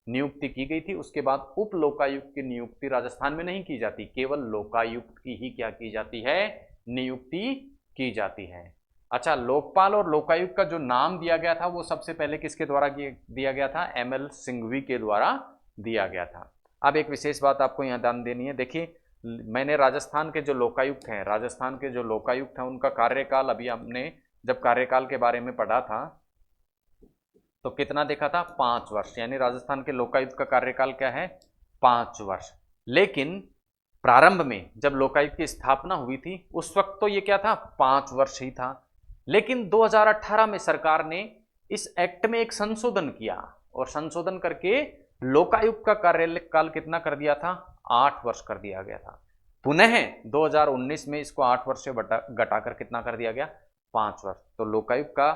नियुक्ति की गई थी, उसके बाद उप लोकायुक्त की नियुक्ति राजस्थान में नहीं की जाती, केवल लोकायुक्त की ही क्या की जाती है, नियुक्ति की जाती है। अच्छा, लोकपाल और लोकायुक्त का जो नाम दिया गया था वो सबसे पहले किसके द्वारा दिया गया था, ML सिंघवी के द्वारा दिया गया था। अब एक विशेष बात आपको यहाँ ध्यान देनी है। देखिए, मैंने राजस्थान के जो लोकायुक्त हैं, राजस्थान के जो लोकायुक्त हैं उनका कार्यकाल, अभी हमने जब कार्यकाल के बारे में पढ़ा था तो कितना देखा था, 5 वर्ष। यानी राजस्थान के लोकायुक्त का कार्यकाल क्या है, 5 वर्ष। लेकिन प्रारंभ में जब लोकायुक्त की स्थापना हुई थी उस वक्त तो ये क्या था, 5 वर्ष ही था। लेकिन 2018 में सरकार ने इस एक्ट में एक संशोधन किया, और संशोधन करके लोकायुक्त का कार्यकाल कितना कर दिया था, 8 वर्ष कर दिया गया था। पुनः 2019 में इसको 8 वर्ष से घटाकर कितना कर दिया गया, 5 वर्ष। तो लोकायुक्त का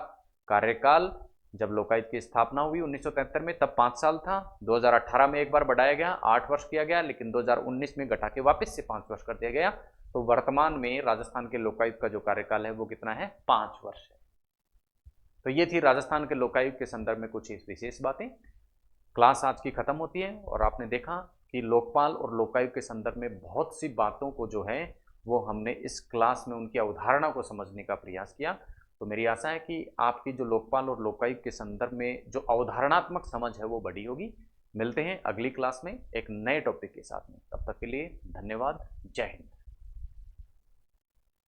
कार्यकाल जब लोकायुक्त की स्थापना हुई 1973 में तब 5 साल था, 2018 में एक बार बढ़ाया गया, 8 वर्ष किया गया, लेकिन 2019 में घटा के वापस से 5 वर्ष कर दिया गया। तो वर्तमान में राजस्थान के लोकायुक्त का जो कार्यकाल है वो कितना है, 5 वर्ष है। तो ये थी राजस्थान के लोकायुक्त के संदर्भ में कुछ विशेष बातें। क्लास आज की खत्म होती है, और आपने देखा कि लोकपाल और लोकायुक्त के संदर्भ में बहुत सी बातों को जो है वो हमने इस क्लास में उनकी अवधारणा को समझने का प्रयास किया। तो मेरी आशा है कि आपकी जो लोकपाल और लोकायुक्त के संदर्भ में जो अवधारणात्मक समझ है वो बढ़ी होगी। मिलते हैं अगली क्लास में एक नए टॉपिक के साथ में, तब तक के लिए धन्यवाद। जय हिंद।